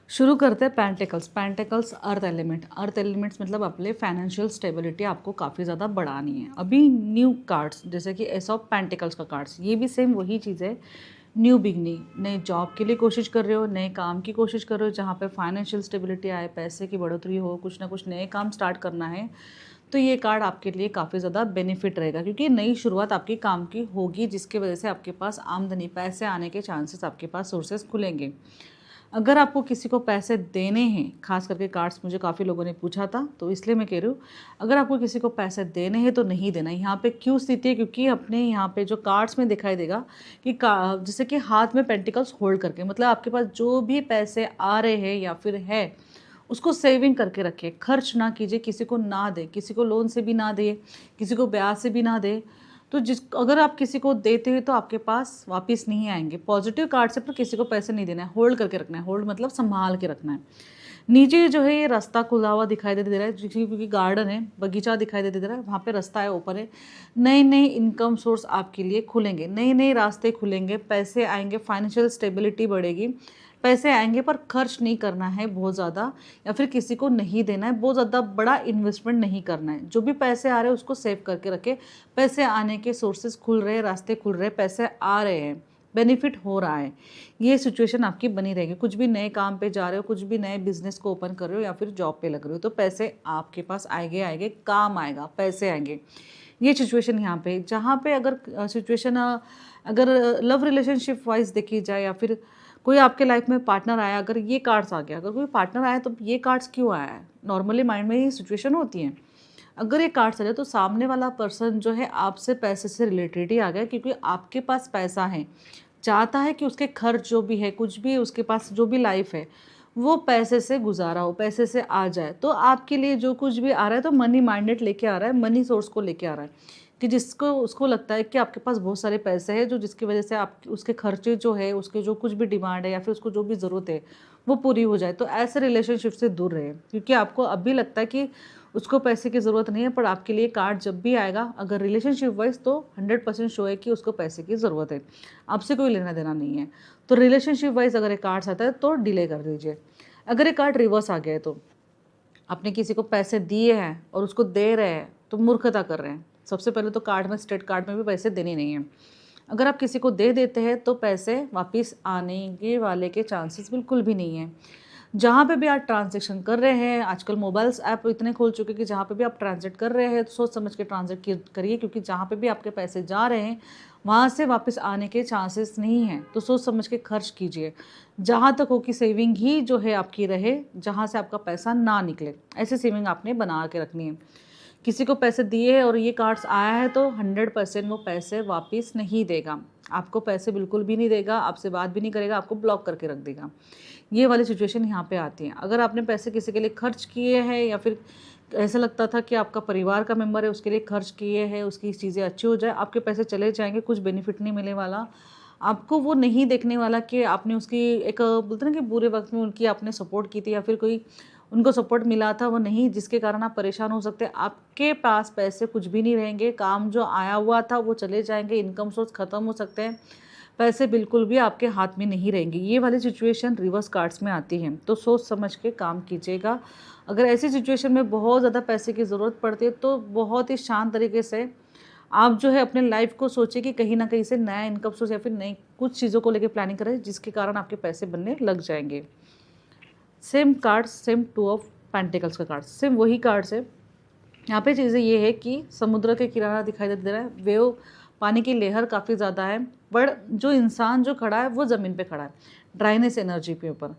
शुरू करते हैं पेंटिकल्स। पेंटिकल्स अर्थ एलिमेंट्स मतलब आपले फाइनेंशियल स्टेबिलिटी आपको काफ़ी ज़्यादा बढ़ानी है। अभी न्यू कार्ड्स जैसे कि एस ऑफ पेंटिकल्स का कार्ड्स, ये भी सेम वही चीज़ है। न्यू बिगनिंग, नए जॉब के लिए कोशिश कर रहे हो, नए काम की कोशिश कर रहे हो जहाँ पे फाइनेंशियल स्टेबिलिटी आए, पैसे की बढ़ोतरी हो, कुछ ना कुछ नए काम स्टार्ट करना है, तो ये कार्ड आपके लिए काफ़ी ज़्यादा बेनिफिट रहेगा क्योंकि नई शुरुआत आपकी काम की होगी जिसकी वजह से आपके पास आमदनी, पैसे आने के चांसेस, आपके पास सोर्सेस खुलेंगे। अगर आपको किसी को पैसे देने हैं, खास करके कार्ड्स मुझे काफ़ी लोगों ने पूछा था तो इसलिए मैं कह रही हूँ, अगर आपको किसी को पैसे देने हैं तो नहीं देना। यहाँ पे क्यों स्थिति है, क्योंकि अपने यहाँ पे जो कार्ड्स में दिखाई देगा कि जैसे कि हाथ में पेंटिकल्स होल्ड करके, मतलब आपके पास जो भी पैसे आ रहे हैं या फिर है उसको सेविंग करके रखिए, खर्च ना कीजिए, किसी को ना दे, किसी को लोन से भी ना दे, किसी को ब्याज से भी ना दे। तो अगर आप किसी को देते हैं तो आपके पास वापस नहीं आएंगे। पॉजिटिव कार्ड से पर किसी को पैसे नहीं देना है, होल्ड करके रखना है। होल्ड मतलब संभाल के रखना है। नीचे जो है ये रास्ता खुला हुआ दिखाई दे रहा है क्योंकि गार्डन है, बगीचा दिखाई दे रहा है, वहाँ पे रास्ता है, ऊपर है। नए नए इनकम सोर्स आपके लिए खुलेंगे, नए नए रास्ते खुलेंगे, पैसे आएंगे, फाइनेंशियल स्टेबिलिटी बढ़ेगी। पैसे आएंगे पर खर्च नहीं करना है बहुत ज़्यादा, या फिर किसी को नहीं देना है, बहुत ज़्यादा बड़ा इन्वेस्टमेंट नहीं करना है। जो भी पैसे आ रहे हैं उसको सेव करके रखे। पैसे आने के सोर्सेज खुल रहे हैं, रास्ते खुल रहे हैं, पैसे आ रहे हैं, बेनिफिट हो रहा है। ये सिचुएशन आपकी बनी रहेगी। कुछ भी नए काम पे जा रहे हो, कुछ भी नए बिजनेस को ओपन कर रहे हो या फिर जॉब पे लग रहे हो तो पैसे आपके पास आएंगे, आएंगे, काम आएगा, पैसे आएंगे। ये सिचुएशन यहाँ पे, जहाँ पे अगर सिचुएशन अगर लव रिलेशनशिप वाइज देखी जाए या फिर कोई आपके लाइफ में पार्टनर आया, अगर ये कार्ड्स आ गया, अगर कोई पार्टनर आया तो ये कार्ड्स क्यों आया है, नॉर्मली माइंड में ये सिचुएशन होती है। अगर ये कार्ड्स आ जाए तो सामने वाला पर्सन जो है आपसे पैसे से रिलेटेड ही आ गया क्योंकि आपके पास पैसा है, चाहता है कि उसके खर्च जो भी है, कुछ भी उसके पास जो भी लाइफ है वो पैसे से गुजारा हो, पैसे से आ जाए। तो आपके लिए जो कुछ भी आ रहा है तो मनी माइंडेड लेके आ रहा है, मनी सोर्स को लेके आ रहा है कि जिसको उसको लगता है कि आपके पास बहुत सारे पैसे हैं जो जिसकी वजह से आप उसके खर्चे जो है, उसके जो कुछ भी डिमांड है या फिर उसको जो भी ज़रूरत है वो पूरी हो जाए। तो ऐसे रिलेशनशिप से दूर रहे क्योंकि आपको अभी लगता है कि उसको पैसे की ज़रूरत नहीं है, पर आपके लिए कार्ड जब भी आएगा अगर रिलेशनशिप वाइज तो 100% शो है कि उसको पैसे की ज़रूरत है, आपसे कोई लेना देना नहीं है। तो रिलेशनशिप वाइज अगर ये कार्ड्स आता है तो डिले कर दीजिए। अगर ये कार्ड रिवर्स आ गया है तो आपने किसी को पैसे दिए हैं और उसको दे रहे हैं तो मूर्खता कर रहे हैं। सबसे पहले तो कार्ड में, स्टेट कार्ड में भी पैसे देने नहीं हैं। अगर आप किसी को दे देते हैं तो पैसे वापस आने के वाले के चांसेस बिल्कुल भी नहीं है। जहाँ पे भी आप ट्रांजैक्शन कर रहे हैं, आजकल मोबाइल्स ऐप इतने खोल चुके हैं कि जहाँ पे भी आप ट्रांजेक्ट कर रहे हैं तो सोच समझ के ट्रांजेक्ट करिए क्योंकि जहाँ पे भी आपके पैसे जा रहे हैं वहाँ से वापस आने के चांसेस नहीं हैं। तो सोच समझ के खर्च कीजिए, जहाँ तक हो कि सेविंग ही जो है आपकी रहे, जहाँ से आपका पैसा ना निकले, ऐसे सेविंग आपने बना के रखनी है। किसी को पैसे दिए और ये कार्ड्स आया है तो 100% वो पैसे वापस नहीं देगा, आपको पैसे बिल्कुल भी नहीं देगा, आपसे बात भी नहीं करेगा, आपको ब्लॉक करके रख देगा। ये वाली सिचुएशन यहाँ पे आती है। अगर आपने पैसे किसी के लिए खर्च किए हैं या फिर ऐसा लगता था कि आपका परिवार का मेंबर है उसके लिए खर्च किए हैं, उसकी चीज़ें अच्छी हो जाए, आपके पैसे चले जाएंगे, कुछ बेनिफिट नहीं मिलने वाला आपको। वो नहीं देखने वाला कि आपने उसकी एक बोलते ना कि बुरे वक्त में उनकी आपने सपोर्ट की थी या फिर कोई उनको सपोर्ट मिला था, वो नहीं, जिसके कारण आप परेशान हो सकते हैं। आपके पास पैसे कुछ भी नहीं रहेंगे, काम जो आया हुआ था वो चले जाएंगे, इनकम सोर्स ख़त्म हो सकते हैं, पैसे बिल्कुल भी आपके हाथ में नहीं रहेंगे। ये वाली सिचुएशन रिवर्स कार्ड्स में आती है, तो सोच समझ के काम कीजिएगा। अगर ऐसी सिचुएशन में बहुत ज़्यादा पैसे की ज़रूरत पड़ती है तो बहुत ही शांत तरीके से आप जो है अपने लाइफ को सोचिए कि कहीं ना कहीं से नया इनकम सोर्स या फिर नई कुछ चीज़ों को लेकर प्लानिंग करें जिसके कारण आपके पैसे बनने लग जाएंगे। Same cards, same two of pentacles का कार्ड, सेम वही कार्ड्स है। यहाँ पे चीज़ें ये है कि समुद्र के किनारा दिखाई दे रहा है, वेव, पानी की लहर काफ़ी ज़्यादा है, पर जो इंसान जो खड़ा है वो ज़मीन पे खड़ा है, ड्राइनेस एनर्जी पे ऊपर।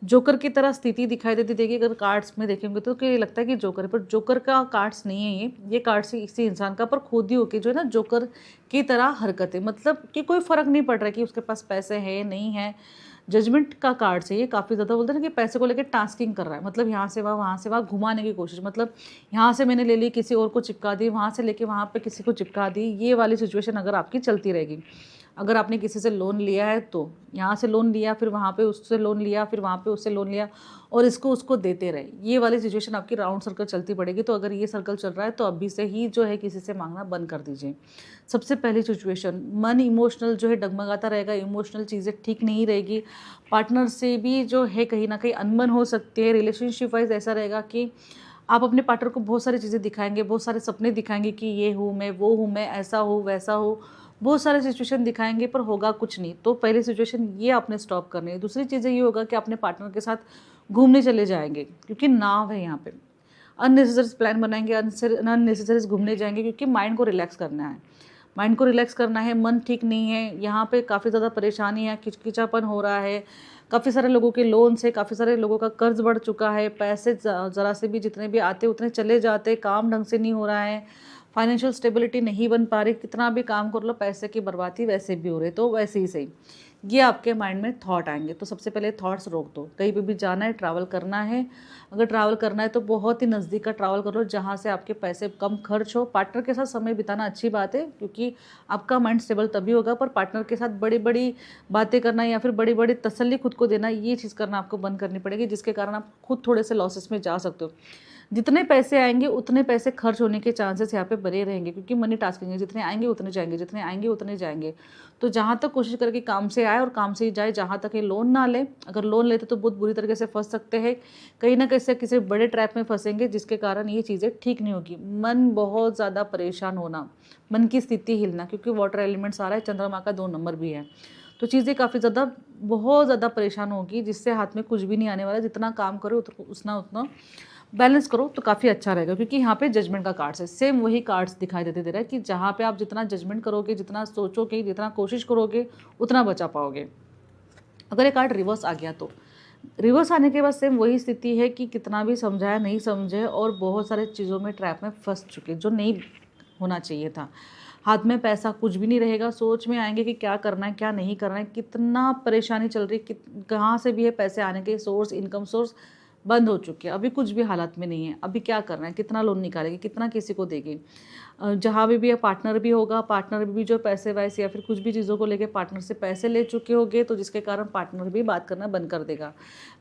जोकर की तरह स्थिति दिखाई देती, देखिए अगर कार्ड्स में देखेंगे तो कि लगता है कि जोकर है, पर जोकर का कार्ड्स नहीं है ये कार्ड्स इसी इंसान का, पर खुद ही होके जो है ना जोकर की तरह हरकतें, मतलब कि कोई फ़र्क नहीं पड़ रहा है कि उसके पास पैसे है नहीं है। जजमेंट का कार्ड है ये, काफ़ी ज़्यादा बोलते हैं ना कि पैसे को लेकर टास्किंग कर रहा है, मतलब यहाँ से वहाँ घुमाने की कोशिश, मतलब यहाँ से मैंने ले ली किसी और को चिपका दी, वहाँ से लेके वहाँ पे किसी को चिपका दी। ये वाली सिचुएशन अगर आपकी चलती रहेगी, अगर आपने किसी से लोन लिया है तो यहाँ से लोन लिया, फिर वहाँ पे उससे लोन लिया, फिर वहाँ पे उससे लोन लिया और इसको उसको देते रहे, ये वाली सिचुएशन आपकी राउंड सर्कल चलती पड़ेगी। तो अगर ये सर्कल चल रहा है तो अभी से ही जो है किसी से मांगना बंद कर दीजिए। सबसे पहली सिचुएशन, मन इमोशनल जो है डगमगाता रहेगा, इमोशनल चीज़ें ठीक नहीं रहेगी, पार्टनर से भी जो है कहीं ना कहीं अनबन हो सकती है। रिलेशनशिप वाइज ऐसा रहेगा कि आप अपने पार्टनर को बहुत सारी चीज़ें दिखाएंगे, बहुत सारे सपने दिखाएंगे कि ये हूँ मैं, वो हूँ मैं, ऐसा हूँ वैसा हूँ, बहुत सारे सिचुएशन दिखाएंगे पर होगा कुछ नहीं। तो पहली सिचुएशन ये आपने स्टॉप करनी है। दूसरी चीज़ें ये होगा कि अपने पार्टनर के साथ घूमने चले जाएंगे, क्योंकि नाव है यहाँ पे। अननेसेसरी प्लान बनाएंगे, अननेसेसरी घूमने जाएंगे, क्योंकि माइंड को रिलैक्स करना है, माइंड को रिलैक्स करना है। मन ठीक नहीं है यहाँ पे, काफ़ी ज़्यादा परेशानी है, किचकिचापन हो रहा है, काफ़ी सारे लोगों के लोन से काफ़ी सारे लोगों का कर्ज बढ़ चुका है, पैसे ज़रा से भी जितने भी आते उतने चले जाते, काम ढंग से नहीं हो रहा है, फाइनेंशियल स्टेबिलिटी नहीं बन पा रही, कितना भी काम कर लो पैसे की बर्बादी वैसे भी हो रही। तो वैसे ही सही ये आपके माइंड में थॉट आएंगे। तो सबसे पहले थॉट्स रोक दो। कहीं पे भी जाना है, ट्रैवल करना है, अगर ट्रैवल करना है तो बहुत ही नज़दीक का ट्रैवल करो जहाँ से आपके पैसे कम खर्च हो। पार्टनर के साथ समय बिताना अच्छी बात है, क्योंकि आपका माइंड स्टेबल तभी होगा, पर पार्टनर के साथ बड़ी बड़ी बातें करना या फिर बड़ी बड़ी तसल्ली खुद को देना, ये चीज़ करना आपको बंद करनी पड़ेगी, जिसके कारण आप खुद थोड़े से लॉसेस में जा सकते हो। जितने पैसे आएंगे उतने पैसे खर्च होने के चांसेस यहाँ पे बने रहेंगे, क्योंकि मनी टास्किंग है, जितने आएंगे उतने जाएंगे, जितने आएंगे उतने जाएंगे। तो जहाँ तक कोशिश करके काम से आए और काम से ही जाए, जहाँ तक ये लोन ना ले। अगर लोन लेते तो बहुत बुरी तरीके से फंस सकते हैं, कहीं ना कहीं से किसी बड़े ट्रैप में फंसेंगे, जिसके कारण ये चीज़ें ठीक नहीं होगी। मन बहुत ज़्यादा परेशान होना, मन की स्थिति हिलना, क्योंकि वाटर एलिमेंट्स आ रहा है, चंद्रमा का 2 नंबर भी है, तो चीज़ें काफ़ी ज़्यादा बहुत ज़्यादा परेशान होगी, जिससे हाथ में कुछ भी नहीं आने वाला। जितना काम करो उतना बैलेंस करो तो काफ़ी अच्छा रहेगा, क्योंकि यहाँ पे जजमेंट का कार्ड्स है। सेम वही कार्ड्स दिखाई देते दे रहा है कि जहाँ पे आप जितना जजमेंट करोगे, जितना सोचोगे, जितना कोशिश करोगे, उतना बचा पाओगे। अगर ये कार्ड रिवर्स आ गया तो रिवर्स आने के बाद सेम वही स्थिति है कि कितना भी समझाया नहीं समझे, और बहुत सारे चीज़ों में ट्रैप में फंस चुके, जो नहीं होना चाहिए था। हाथ में पैसा कुछ भी नहीं रहेगा, सोच में आएंगे कि क्या करना है क्या नहीं करना है, कितना परेशानी चल रही, कहाँ से भी है पैसे आने के सोर्स, इनकम सोर्स बंद हो चुके हैं, अभी कुछ भी हालात में नहीं है। अभी क्या करना है, कितना लोन निकालेगी, कितना किसी को देगी। जहाँ भी है पार्टनर भी होगा, पार्टनर भी जो पैसे वैसे या फिर कुछ भी चीज़ों को लेके पार्टनर से पैसे ले चुके होंगे, तो जिसके कारण पार्टनर भी बात करना बंद कर देगा।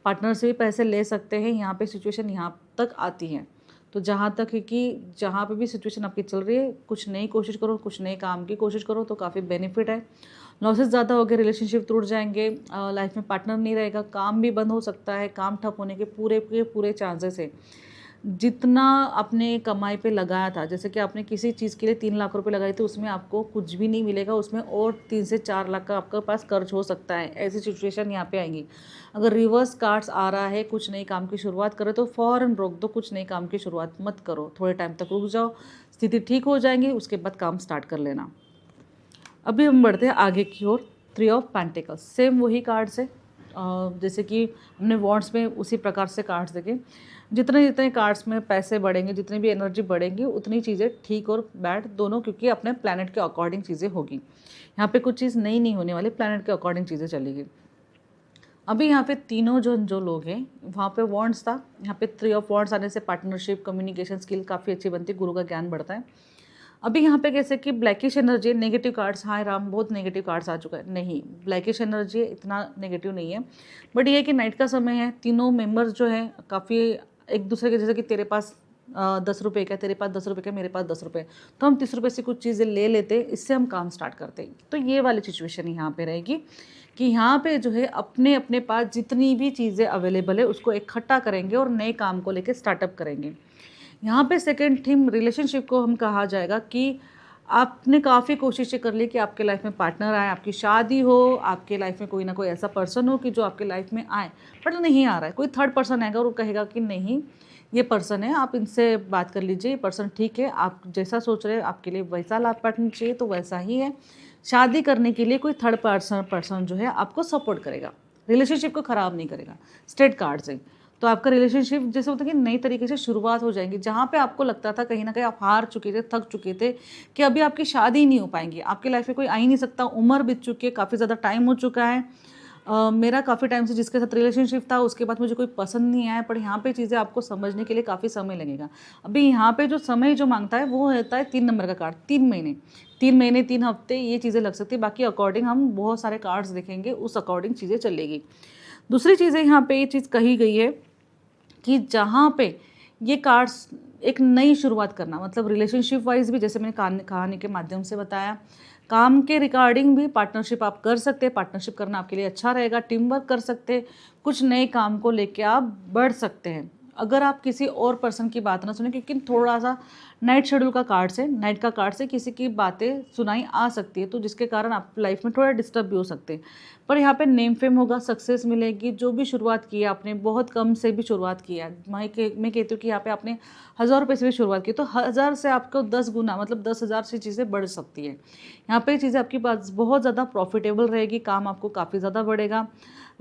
पार्टनर से भी पैसे ले सकते हैं, यहाँ पे सिचुएशन यहाँ तक आती है। तो जहाँ तक है कि जहाँ पे भी सिचुएशन आपकी चल रही है, कुछ नई कोशिश करो, कुछ नए काम की कोशिश करो, तो काफ़ी बेनिफिट है। लॉसेस ज़्यादा हो गए, रिलेशनशिप टूट जाएंगे, लाइफ में पार्टनर नहीं रहेगा, काम भी बंद हो सकता है, काम ठप होने के पूरे चांसेस है। जितना आपने कमाई पे लगाया था, जैसे कि आपने किसी चीज़ के लिए 3 लाख रुपए लगाए थे, उसमें आपको कुछ भी नहीं मिलेगा, उसमें और 3 से 4 लाख का आपके पास कर्ज हो सकता है। ऐसी सिचुएशन यहाँ पे आएंगी। अगर रिवर्स कार्ड्स आ रहा है, कुछ नए काम की शुरुआत करो तो फ़ौरन रोक दो, कुछ नए काम की शुरुआत मत करो, थोड़े टाइम तक रुक जाओ, स्थिति ठीक हो जाएंगी, उसके बाद काम स्टार्ट कर लेना। अभी हम बढ़ते हैं आगे की ओर। 3 ऑफ पेंटिकल्स, सेम वही कार्ड्स है जैसे कि हमने वॉन्ड्स में उसी प्रकार से कार्ड्स देखे। जितने जितने कार्ड्स में पैसे बढ़ेंगे, जितनी भी एनर्जी बढ़ेंगी, उतनी चीज़ें ठीक और बैड दोनों, क्योंकि अपने प्लैनेट के अकॉर्डिंग चीज़ें होगी। यहाँ पे कुछ चीज़ नई नहीं होने वाली, प्लैनेट के अकॉर्डिंग चीज़ें चलेगी। अभी यहाँ पे तीनों जो लोग हैं, वहाँ पे वॉन्ड्स था, यहाँ पे 3 ऑफ वॉन्ड्स आने से पार्टनरशिप, कम्युनिकेशन स्किल काफ़ी अच्छी बनती है, गुरु का ज्ञान बढ़ता है। अभी यहाँ पे कैसे कि ब्लैकिश एनर्जी, नेगेटिव कार्ड्स, हाँ राम बहुत नेगेटिव कार्ड्स आ चुका है, नहीं ब्लैकिश एनर्जी इतना नेगेटिव नहीं है, बट ये है कि नाइट का समय है, तीनों मेंबर्स जो हैं काफ़ी एक दूसरे के, जैसे कि तेरे पास 10 रुपये का, तेरे पास 10 रुपये का, मेरे पास 10 रुपये, तो हम 30 रुपये से कुछ चीज़ें ले लेते, इससे हम काम स्टार्ट करते हैं। तो ये वाली सिचुएशन यहाँ पे रहेगी कि यहाँ पे जो है अपने अपने पास जितनी भी चीज़ें अवेलेबल है उसको इकट्ठा करेंगे और नए काम को लेकर स्टार्टअप करेंगे। यहाँ पे सेकंड थीम रिलेशनशिप को हम कहा जाएगा कि आपने काफ़ी कोशिशें कर ली कि आपके लाइफ में पार्टनर आए, आपकी शादी हो, आपके लाइफ में कोई ना कोई ऐसा पर्सन हो कि जो आपके लाइफ में आए, बट नहीं आ रहा है। कोई थर्ड पर्सन आएगा और वो कहेगा कि नहीं ये पर्सन है, आप इनसे बात कर लीजिए, ये पर्सन ठीक है, आप जैसा सोच रहे हैं आपके लिए वैसा लाइफ पार्टनर चाहिए तो वैसा ही है। शादी करने के लिए कोई थर्ड पर्सन जो है आपको सपोर्ट करेगा, रिलेशनशिप को ख़राब नहीं करेगा। स्ट्रेट कार्ड से तो आपका रिलेशनशिप जैसे होता है कि नई तरीके से शुरुआत हो जाएगी। जहाँ पे आपको लगता था कहीं ना कहीं आप हार चुके थे, थक चुके थे कि अभी आपकी शादी ही नहीं हो पाएंगी, आपकी लाइफ में कोई आ ही नहीं सकता, उम्र बीत चुकी है, काफ़ी ज़्यादा टाइम हो चुका है, मेरा काफ़ी टाइम से जिसके साथ रिलेशनशिप था उसके बाद मुझे कोई पसंद नहीं आया, पर यहाँ पे चीज़ें आपको समझने के लिए काफ़ी समय लगेगा। अभी यहाँ पे जो समय जो मांगता है वो होता है 3 नंबर का कार्ड, 3 महीने। 3 महीने 3 हफ्ते ये चीज़ें लग सकती है, बाकी अकॉर्डिंग हम बहुत सारे कार्ड्स देखेंगे, उस अकॉर्डिंग चीज़ें चलेगी। दूसरी चीज़ें यहाँ पे ये चीज़ कही गई है कि जहाँ पे ये कार्ड्स एक नई शुरुआत करना, मतलब रिलेशनशिप वाइज भी, जैसे मैंने कहानी के माध्यम से बताया, काम के रिगार्डिंग भी पार्टनरशिप आप कर सकते हैं। पार्टनरशिप करना आपके लिए अच्छा रहेगा, टीम वर्क कर सकते हैं, कुछ नए काम को लेके आप बढ़ सकते हैं। अगर आप किसी और पर्सन की बात ना सुने, क्योंकि थोड़ा सा नाइट शेड्यूल का कार्ड से, नाइट का कार्ड से किसी की बातें सुनाई आ सकती है, तो जिसके कारण आप लाइफ में थोड़ा डिस्टर्ब भी हो सकते हैं। पर यहाँ पे नेम फेम होगा, सक्सेस मिलेगी। जो भी शुरुआत की है आपने, बहुत कम से भी शुरुआत की है, मैं कहती हूँ कि यहाँ पे आपने 1000 रुपये से भी शुरुआत की, तो 1000 से आपको 10 गुना, मतलब 10,000 से चीज़ें बढ़ सकती है। यहाँ पे चीज़ें आपकी पास बहुत ज़्यादा प्रॉफिटेबल रहेगी, काम आपको काफ़ी ज़्यादा बढ़ेगा,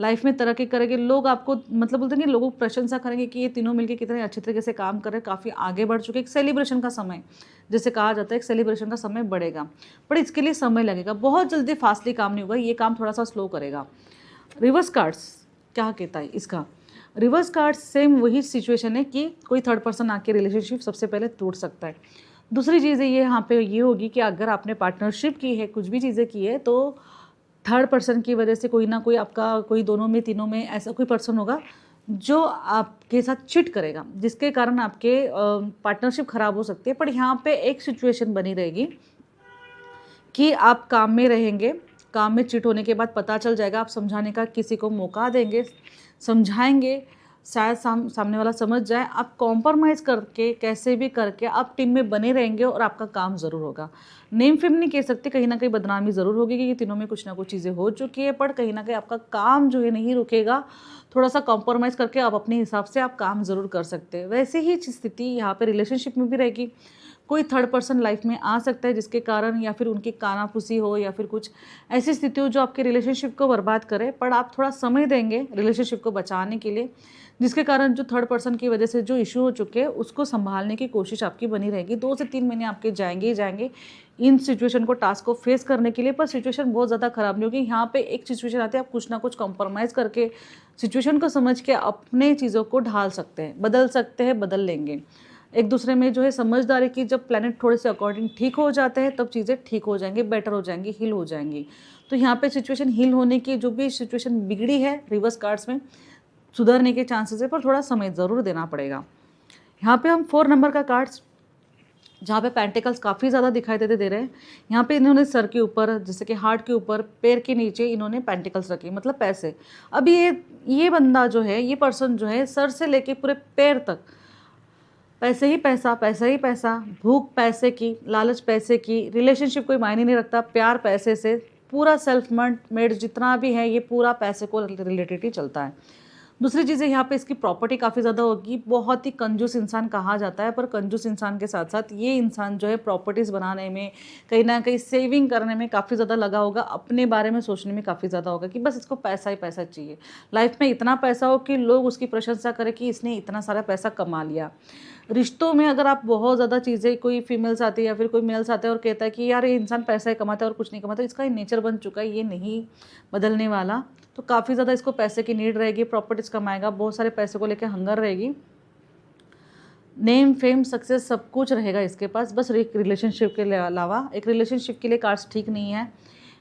लाइफ में तरक्की करेंगे। लोग आपको, मतलब बोलते हैं कि लोगों को प्रशंसा करेंगे कि ये तीनों मिलके कितने अच्छे तरीके से काम कर रहे हैं, काफ़ी आगे बढ़ चुके। एक सेलिब्रेशन का समय, जैसे कहा जाता है, एक सेलिब्रेशन का समय बढ़ेगा, पर इसके लिए समय लगेगा। बहुत जल्दी फास्टली काम नहीं होगा, ये काम थोड़ा सा स्लो करेगा। रिवर्स कार्ड्स क्या कहता है इसका? रिवर्स कार्ड्स सेम वही सिचुएशन है कि कोई थर्ड पर्सन आके रिलेशनशिप सबसे पहले टूट सकता है। दूसरी चीज़ ये यहाँ पे ये होगी कि अगर आपने पार्टनरशिप की है, कुछ भी चीज़ें की है, तो थर्ड पर्सन की वजह से कोई ना कोई आपका, कोई दोनों में तीनों में ऐसा कोई पर्सन होगा जो आपके साथ चिट करेगा, जिसके कारण आपके पार्टनरशिप खराब हो सकती है। पर यहाँ पे एक सिचुएशन बनी रहेगी कि आप काम में रहेंगे, काम में चिट होने के बाद पता चल जाएगा, आप समझाने का किसी को मौका देंगे, समझाएंगे, शायद सामने वाला समझ जाए, आप कॉम्प्रोमाइज़ करके कैसे भी करके आप टीम में बने रहेंगे और आपका काम ज़रूर होगा। नेम फेम नहीं कह सकते, कहीं ना कहीं बदनामी ज़रूर होगी, क्योंकि तीनों में कुछ ना कुछ चीज़ें हो चुकी है, पर कहीं ना कहीं आपका काम जो है नहीं रुकेगा। थोड़ा सा कॉम्प्रोमाइज़ करके आप अपने हिसाब से आप काम ज़रूर कर सकते हैं। वैसे ही स्थिति यहाँ पे रिलेशनशिप में भी रहेगी। कोई थर्ड पर्सन लाइफ में आ सकता है जिसके कारण, या फिर उनकी कानाफूसी हो, या फिर कुछ ऐसी स्थिति हो जो आपके रिलेशनशिप को बर्बाद करे, पर आप थोड़ा समय देंगे रिलेशनशिप को बचाने के लिए, जिसके कारण जो थर्ड पर्सन की वजह से जो इशू हो चुके हैं उसको संभालने की कोशिश आपकी बनी रहेगी। 2 से 3 महीने आपके जाएंगे ही जाएंगे इन सिचुएशन को, टास्क को फेस करने के लिए, पर सिचुएशन बहुत ज़्यादा ख़राब नहीं होगी। यहाँ पे एक सिचुएशन आती है, आप कुछ ना कुछ कॉम्प्रोमाइज़ करके, सिचुएशन को समझ के अपने चीज़ों को ढाल सकते हैं, बदल सकते हैं, बदल लेंगे। एक दूसरे में जो है समझदारी की, जब प्लैनेट थोड़े से अकॉर्डिंग ठीक हो जाते हैं तब चीज़ें ठीक हो जाएंगी, बेटर हो जाएंगी, हील हो जाएंगी। तो यहाँ पे सिचुएशन हील होने की, जो भी सिचुएशन बिगड़ी है रिवर्स कार्ड्स में, सुधरने के चांसेस है, पर थोड़ा समय ज़रूर देना पड़ेगा। यहाँ पे हम 4 नंबर का कार्ड्स, जहाँ पे पेंटिकल्स काफ़ी ज़्यादा दिखाई देते दे रहे हैं, यहाँ पे इन्होंने सर के ऊपर, जैसे कि हार्ट के ऊपर, पैर के नीचे इन्होंने पेंटिकल्स रखे, मतलब पैसे। अभी ये बंदा जो है, ये पर्सन जो है, सर से लेके पूरे पैर तक पैसे ही पैसा, पैसा ही पैसा, भूख पैसे की, लालच पैसे की, रिलेशनशिप कोई मायने नहीं रखता, प्यार पैसे से, पूरा सेल्फ मेड जितना भी है ये पूरा पैसे को रिलेटेड ही चलता है। दूसरी चीज़ें यहाँ पे इसकी प्रॉपर्टी काफ़ी ज़्यादा होगी। बहुत ही कंजूस इंसान कहा जाता है, पर कंजूस इंसान के साथ साथ ये इंसान जो है प्रॉपर्टीज़ बनाने में, कहीं ना कहीं सेविंग करने में काफ़ी ज़्यादा लगा होगा, अपने बारे में सोचने में काफ़ी ज़्यादा होगा कि बस इसको पैसा ही पैसा चाहिए, लाइफ में इतना पैसा हो कि लोग उसकी प्रशंसा करें कि इसने इतना सारा पैसा कमा लिया। रिश्तों में अगर आप बहुत ज़्यादा चीज़ें, कोई फीमेल्स आती है या फिर कोई मेल्स आता है और कहता है कि यार ये इंसान पैसा ही कमाता है और कुछ नहीं कमाता, इसका ये नेचर बन चुका है, ये नहीं बदलने वाला। तो काफ़ी ज़्यादा इसको पैसे की नीड रहेगी, प्रॉपर्टीज़ कमाएगा, बहुत सारे पैसे को लेकर हंगर रहेगी, नेम फेम सक्सेस सब कुछ रहेगा इसके पास। बस एक रिलेशनशिप के अलावा, एक रिलेशनशिप के लिए कार्ड्स ठीक नहीं है,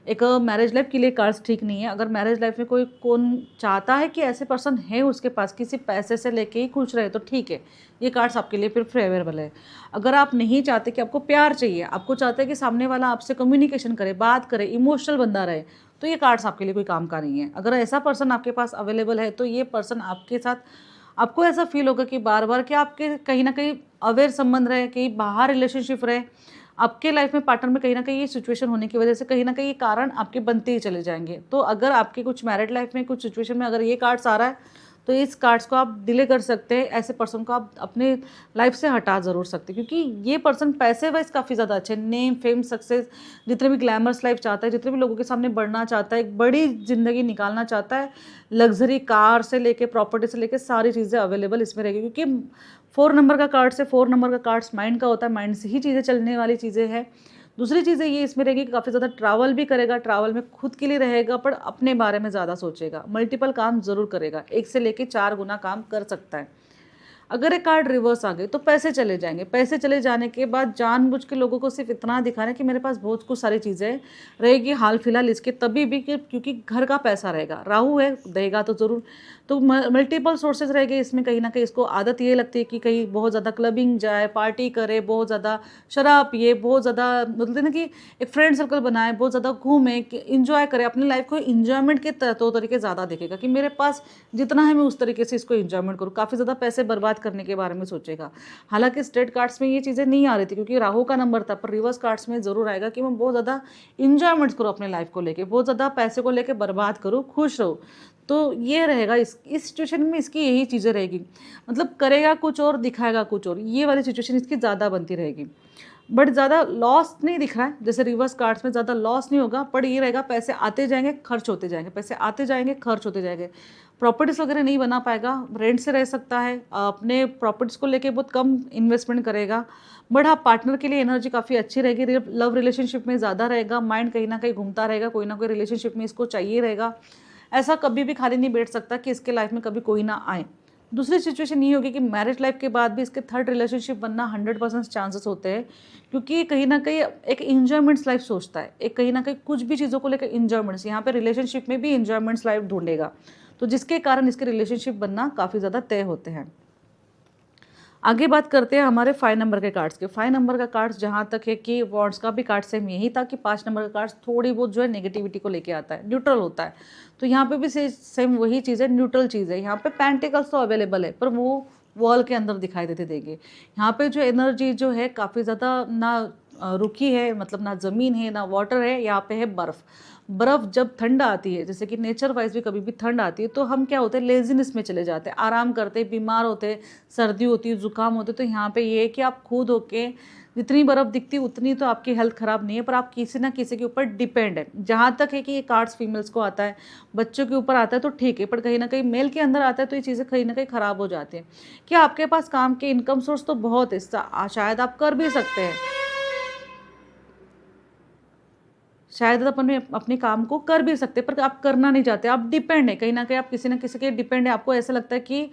एक मैरिज लाइफ के लिए कार्ड्स ठीक नहीं है। अगर मैरिज लाइफ में कोई कौन चाहता है कि ऐसे पर्सन है उसके पास, किसी पैसे से लेके ही खुश रहे, तो ठीक है, ये कार्ड्स आपके लिए फिर फेवरेबल है। अगर आप नहीं चाहते, कि आपको प्यार चाहिए, आपको चाहते हैं कि सामने वाला आपसे कम्युनिकेशन करे, बात करे, इमोशनल बंदा रहे, तो ये कार्ड्स आपके लिए कोई काम का नहीं है। अगर ऐसा पर्सन आपके पास अवेलेबल है तो ये पर्सन आपके साथ, आपको ऐसा फील होगा कि बार बार कि आपके कहीं ना कहीं अवेयर संबंध रहे, कहीं बाहर रिलेशनशिप रहे, आपके लाइफ में पार्टनर में कहीं ना कहीं ये सिचुएशन होने की वजह से कहीं ना कहीं ये कारण आपके बनते ही चले जाएंगे। तो अगर आपके कुछ मैरिड लाइफ में कुछ सिचुएशन में अगर ये कार्ड्स आ रहा है, तो इस कार्ड्स को आप डिले कर सकते हैं, ऐसे पर्सन को आप अपने लाइफ से हटा ज़रूर सकते हैं, क्योंकि ये पर्सन पैसे वाइज काफ़ी ज़्यादा अच्छे, नेम फेम सक्सेस, जितने भी ग्लैमरस लाइफ चाहता है, जितने भी लोगों के सामने बढ़ना चाहता है, एक बड़ी ज़िंदगी निकालना चाहता है, लग्जरी कार से लेके प्रॉपर्टी से लेके सारी चीज़ें अवेलेबल इसमें रहेगी। क्योंकि 4 नंबर का कार्ड से, 4 नंबर का कार्ड्स माइंड का होता है, माइंड से ही चीज़ें चलने वाली चीज़ें हैं, दूसरी चीज़ें ये इसमें रहेगी कि काफ़ी ज़्यादा ट्रैवल भी करेगा, ट्रैवल में खुद के लिए रहेगा पर अपने बारे में ज़्यादा सोचेगा, मल्टीपल काम ज़रूर करेगा, 1 से लेके 4 गुना काम कर सकता है। अगर एक कार्ड रिवर्स आ गई तो पैसे चले जाएंगे, पैसे चले जाने के बाद जानबूझ के लोगों को सिर्फ इतना दिखाना है कि मेरे पास बहुत कुछ सारी चीज़ें रहेगी हाल फिलहाल इसके, तभी भी क्योंकि घर का पैसा रहेगा, राहु है देगा तो ज़रूर। तो मल्टीपल सोर्सेज रहेंगे इसमें, कहीं ना कहीं इसको आदत ये लगती है कि कहीं बहुत ज़्यादा क्लबिंग जाए, पार्टी करे, बहुत ज़्यादा शराब पिए, बहुत ज़्यादा बोलते हैं ना कि एक फ्रेंड सर्कल बनाए, बहुत ज़्यादा घूमे, इंजॉय करे, अपनी लाइफ को इंजॉयमेंट के तौर तरीके ज़्यादा देखेगा कि मेरे पास जितना है मैं उस तरीके से इसको इंजॉयमेंट करूँ, काफ़ी ज़्यादा पैसे बर्बाद करने के बारे में सोचेगा। हालांकि स्ट्रेट कार्ड्स में ये चीज़ें नहीं आ रही थी क्योंकि राहु का नंबर था, पर रिवर्स कार्ड्स में ज़रूर आएगा कि मैं बहुत ज़्यादा इंजॉयमेंट करूँ अपने लाइफ को लेके, बहुत ज़्यादा पैसे को लेके बर्बाद करूँ, खुश रहूँ। तो ये रहेगा इस सिचुएशन में इसकी यही चीज़ें रहेगी, मतलब करेगा कुछ और दिखाएगा कुछ और, ये वाली सिचुएशन इसकी ज़्यादा बनती रहेगी। बट ज़्यादा लॉस नहीं दिख रहा है, जैसे रिवर्स कार्ड्स में ज़्यादा लॉस नहीं होगा, पर ये रहेगा पैसे आते जाएंगे खर्च होते जाएंगे, पैसे आते जाएंगे खर्च होते जाएंगे। प्रॉपर्टीज़ वगैरह नहीं बना पाएगा, रेंट से रह सकता है, अपने प्रॉपर्टीज़ को लेके बहुत कम इन्वेस्टमेंट करेगा। बट हाँ, पार्टनर के लिए एनर्जी काफ़ी अच्छी रहेगी, लव रिलेशनशिप में ज़्यादा रहेगा, माइंड कहीं ना कहीं घूमता रहेगा, कोई ना कोई रिलेशनशिप में इसको चाहिए रहेगा। ऐसा कभी भी खाली नहीं बैठ सकता कि इसके लाइफ में कभी कोई ना आए। दूसरी सिचुएशन ये होगी कि मैरिज लाइफ के बाद भी इसके थर्ड रिलेशनशिप बनना 100% चांसेस होते हैं, क्योंकि कहीं ना कहीं एक इंजॉयमेंट्स लाइफ सोचता है, एक कहीं ना कहीं कुछ भी चीज़ों को लेकर इंजॉयमेंट्स, यहाँ पे रिलेशनशिप में भी इंजॉयमेंट्स लाइफ ढूंढेगा, तो जिसके कारण इसके रिलेशनशिप बनना काफ़ी ज़्यादा तय होते हैं। आगे बात करते हैं हमारे 5 नंबर के कार्ड्स के। 5 नंबर का कार्ड्स जहाँ तक है कि वॉन्ड्स का भी कार्ड सेम यही था कि 5 नंबर का कार्ड्स थोड़ी बहुत जो है नेगेटिविटी को लेके आता है, न्यूट्रल होता है। तो यहाँ पे भी सेम वही चीज़ है, न्यूट्रल चीज़ है। यहाँ पे पेंटिकल्स तो अवेलेबल है पर वो वॉल के अंदर दिखाई देते देंगे। यहाँ पे जो एनर्जी जो है काफ़ी ज़्यादा ना रुकी है, मतलब ना ज़मीन है ना वाटर है, यहाँ पे है बर्फ़। बर्फ़ जब ठंड आती है, जैसे कि नेचर वाइज भी कभी भी ठंड आती है, तो हम क्या होते हैं लेजीनेस में चले जाते हैं, आराम करते हैं, बीमार होते हैं, सर्दी होती है, जुकाम होते हैं। तो यहाँ पे ये है कि आप खुद होके जितनी बर्फ़ दिखती उतनी तो आपकी हेल्थ ख़राब नहीं है, पर आप किसी ना किसी के ऊपर डिपेंड है। जहाँ तक है कि ये कार्ड्स फीमेल्स को आता है, बच्चों के ऊपर आता है तो ठीक है, पर कहीं ना कहीं मेल के अंदर आता है तो ये चीज़ें कहीं ना कहीं ख़राब हो जाती हैं। कि आपके पास काम के इनकम सोर्स तो बहुत है, शायद आप कर भी सकते हैं, शायद अपन अपने काम को कर भी सकते हैं, पर आप करना नहीं चाहते, आप डिपेंड है, कहीं ना कहीं आप किसी ना किसी के डिपेंड है। आपको ऐसा लगता है कि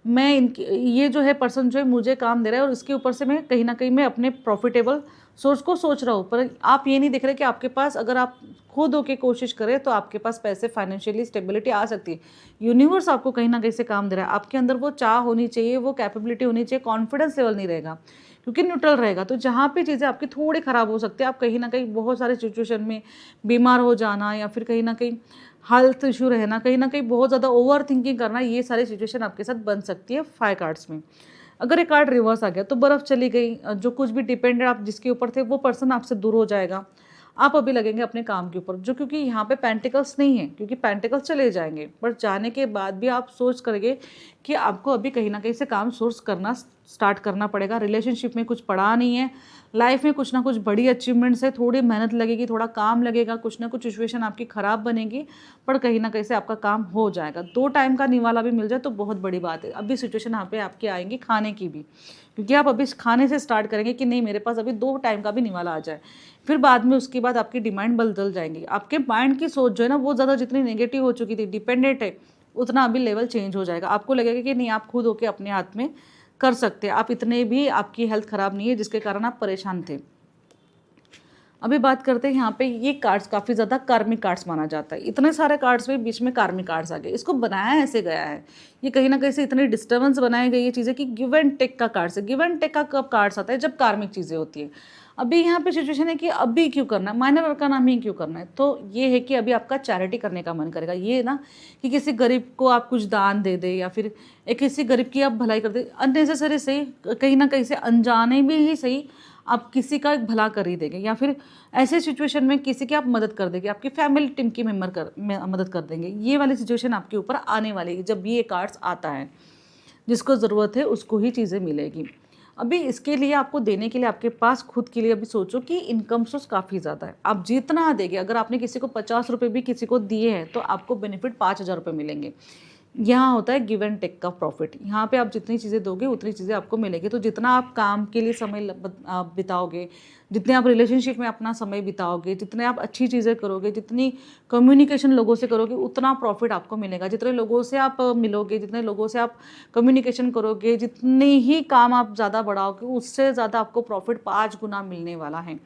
मैं इनकी ये जो है पर्सन जो है मुझे काम दे रहा है और इसके ऊपर से मैं कहीं ना कहीं मैं अपने प्रॉफिटेबल सोर्स को सोच रहा हूँ, पर आप ये नहीं देख रहे कि आपके पास अगर आप खुद होके कोशिश करें तो आपके पास पैसे, फाइनेंशियली स्टेबिलिटी आ सकती है। यूनिवर्स आपको कहीं ना कहीं से काम दे रहा है, आपके अंदर वो चाह होनी चाहिए, वो कैपेबिलिटी होनी चाहिए, कॉन्फिडेंस लेवल नहीं रहेगा क्योंकि न्यूट्रल रहेगा। तो जहाँ पे चीज़ें आपकी थोड़ी ख़राब हो सकती है, आप कहीं ना कहीं बहुत सारे सिचुएशन में बीमार हो जाना या फिर कहीं ना कहीं हेल्थ इशू रहना, कहीं ना कहीं बहुत ज़्यादा ओवर थिंकिंग करना, ये सारी सिचुएशन आपके साथ बन सकती है 5 कार्ड्स में। अगर ये कार्ड रिवर्स आ गया तो बर्फ़ चली गई, जो कुछ भी डिपेंडेंट आप जिसके ऊपर थे वो पर्सन आपसे दूर हो जाएगा, आप अभी लगेंगे अपने काम के ऊपर, जो क्योंकि यहाँ पे पेंटिकल्स नहीं है, क्योंकि पेंटिकल्स चले जाएंगे, बट जाने के बाद भी आप सोच करेंगे कि आपको अभी कहीं ना कहीं से काम सोर्स करना स्टार्ट करना पड़ेगा। रिलेशनशिप में कुछ पड़ा नहीं है, लाइफ में कुछ ना कुछ बड़ी अचीवमेंट्स है, थोड़ी मेहनत लगेगी, थोड़ा काम लगेगा, कुछ ना कुछ सिचुएशन आपकी ख़राब बनेगी, पर कहीं ना कहीं से आपका काम हो जाएगा। 2 टाइम का निवाला भी मिल जाए तो बहुत बड़ी बात है। अभी सिचुएशन यहाँ पे आपकी आएंगी खाने की भी, क्योंकि आप अभी खाने से स्टार्ट करेंगे कि नहीं मेरे पास अभी 2 टाइम का भी निवाला आ जाए, फिर बाद में उसके बाद आपकी डिमांड बदल जाएंगी। आपके माइंड की सोच जो है ना वो ज़्यादा जितनी नेगेटिव हो चुकी थी, डिपेंडेंट है, उतना अभी लेवल चेंज हो जाएगा। आपको लगेगा कि नहीं आप खुद होके अपने हाथ में कर सकते हैं, आप इतने भी आपकी हेल्थ ख़राब नहीं है जिसके कारण आप परेशान थे। अभी बात करते हैं यहाँ पे, ये कार्ड्स काफ़ी ज़्यादा कार्मिक कार्ड्स माना जाता है। इतने सारे कार्ड्स में बीच में कार्मिक कार्ड्स आ गए, इसको बनाया ऐसे गया है, ये कहीं ना कहीं से इतनी डिस्टर्बेंस बनाई गई है चीज़ें कि गिव एंड टेक का कार्ड्स है। गिव एंड टेक का कब कार्ड्स आता है, जब कार्मिक चीज़ें होती है। अभी यहाँ पे सिचुएशन है कि अभी क्यों करना है, माइनर अरकान ही क्यों करना है, तो ये है कि अभी आपका चैरिटी करने का मन करेगा। ये ना कि किसी गरीब को आप कुछ दान दे दे या फिर एक किसी गरीब की आप भलाई कर दे, अननेसेसरी सही, कहीं ना कहीं से अनजाने भी ही सही आप किसी का एक भला कर ही देंगे, या फिर ऐसे सिचुएशन में किसी की आप मदद कर देंगे, आपकी फैमिली टीम की मेंबर मदद कर देंगे। ये वाली सिचुएशन आपके ऊपर आने वाली है जब ये कार्ड्स आता है। जिसको ज़रूरत है उसको ही चीज़ें मिलेगी। अभी इसके लिए आपको देने के लिए आपके पास खुद के लिए अभी सोचो कि इनकम सोर्स काफ़ी ज़्यादा है, आप जितना देंगे, अगर आपने किसी को 50 रुपये भी किसी को दिए हैं तो आपको बेनिफिट 5,000 रुपये मिलेंगे। यहाँ होता है गिव एंड टेक का प्रॉफिट। यहाँ पे आप जितनी चीज़ें दोगे उतनी चीज़ें आपको मिलेगी। तो जितना आप काम के लिए समय बिताओगे, जितने आप रिलेशनशिप में अपना समय बिताओगे, जितने आप अच्छी चीज़ें करोगे, जितनी कम्युनिकेशन लोगों से करोगे, उतना प्रॉफिट आपको मिलेगा। जितने लोगों से आप मिलोगे, जितने लोगों से आप कम्युनिकेशन करोगे, जितने ही काम आप ज़्यादा बढ़ाओगे, उससे ज़्यादा आपको प्रॉफिट 5 गुना मिलने वाला है।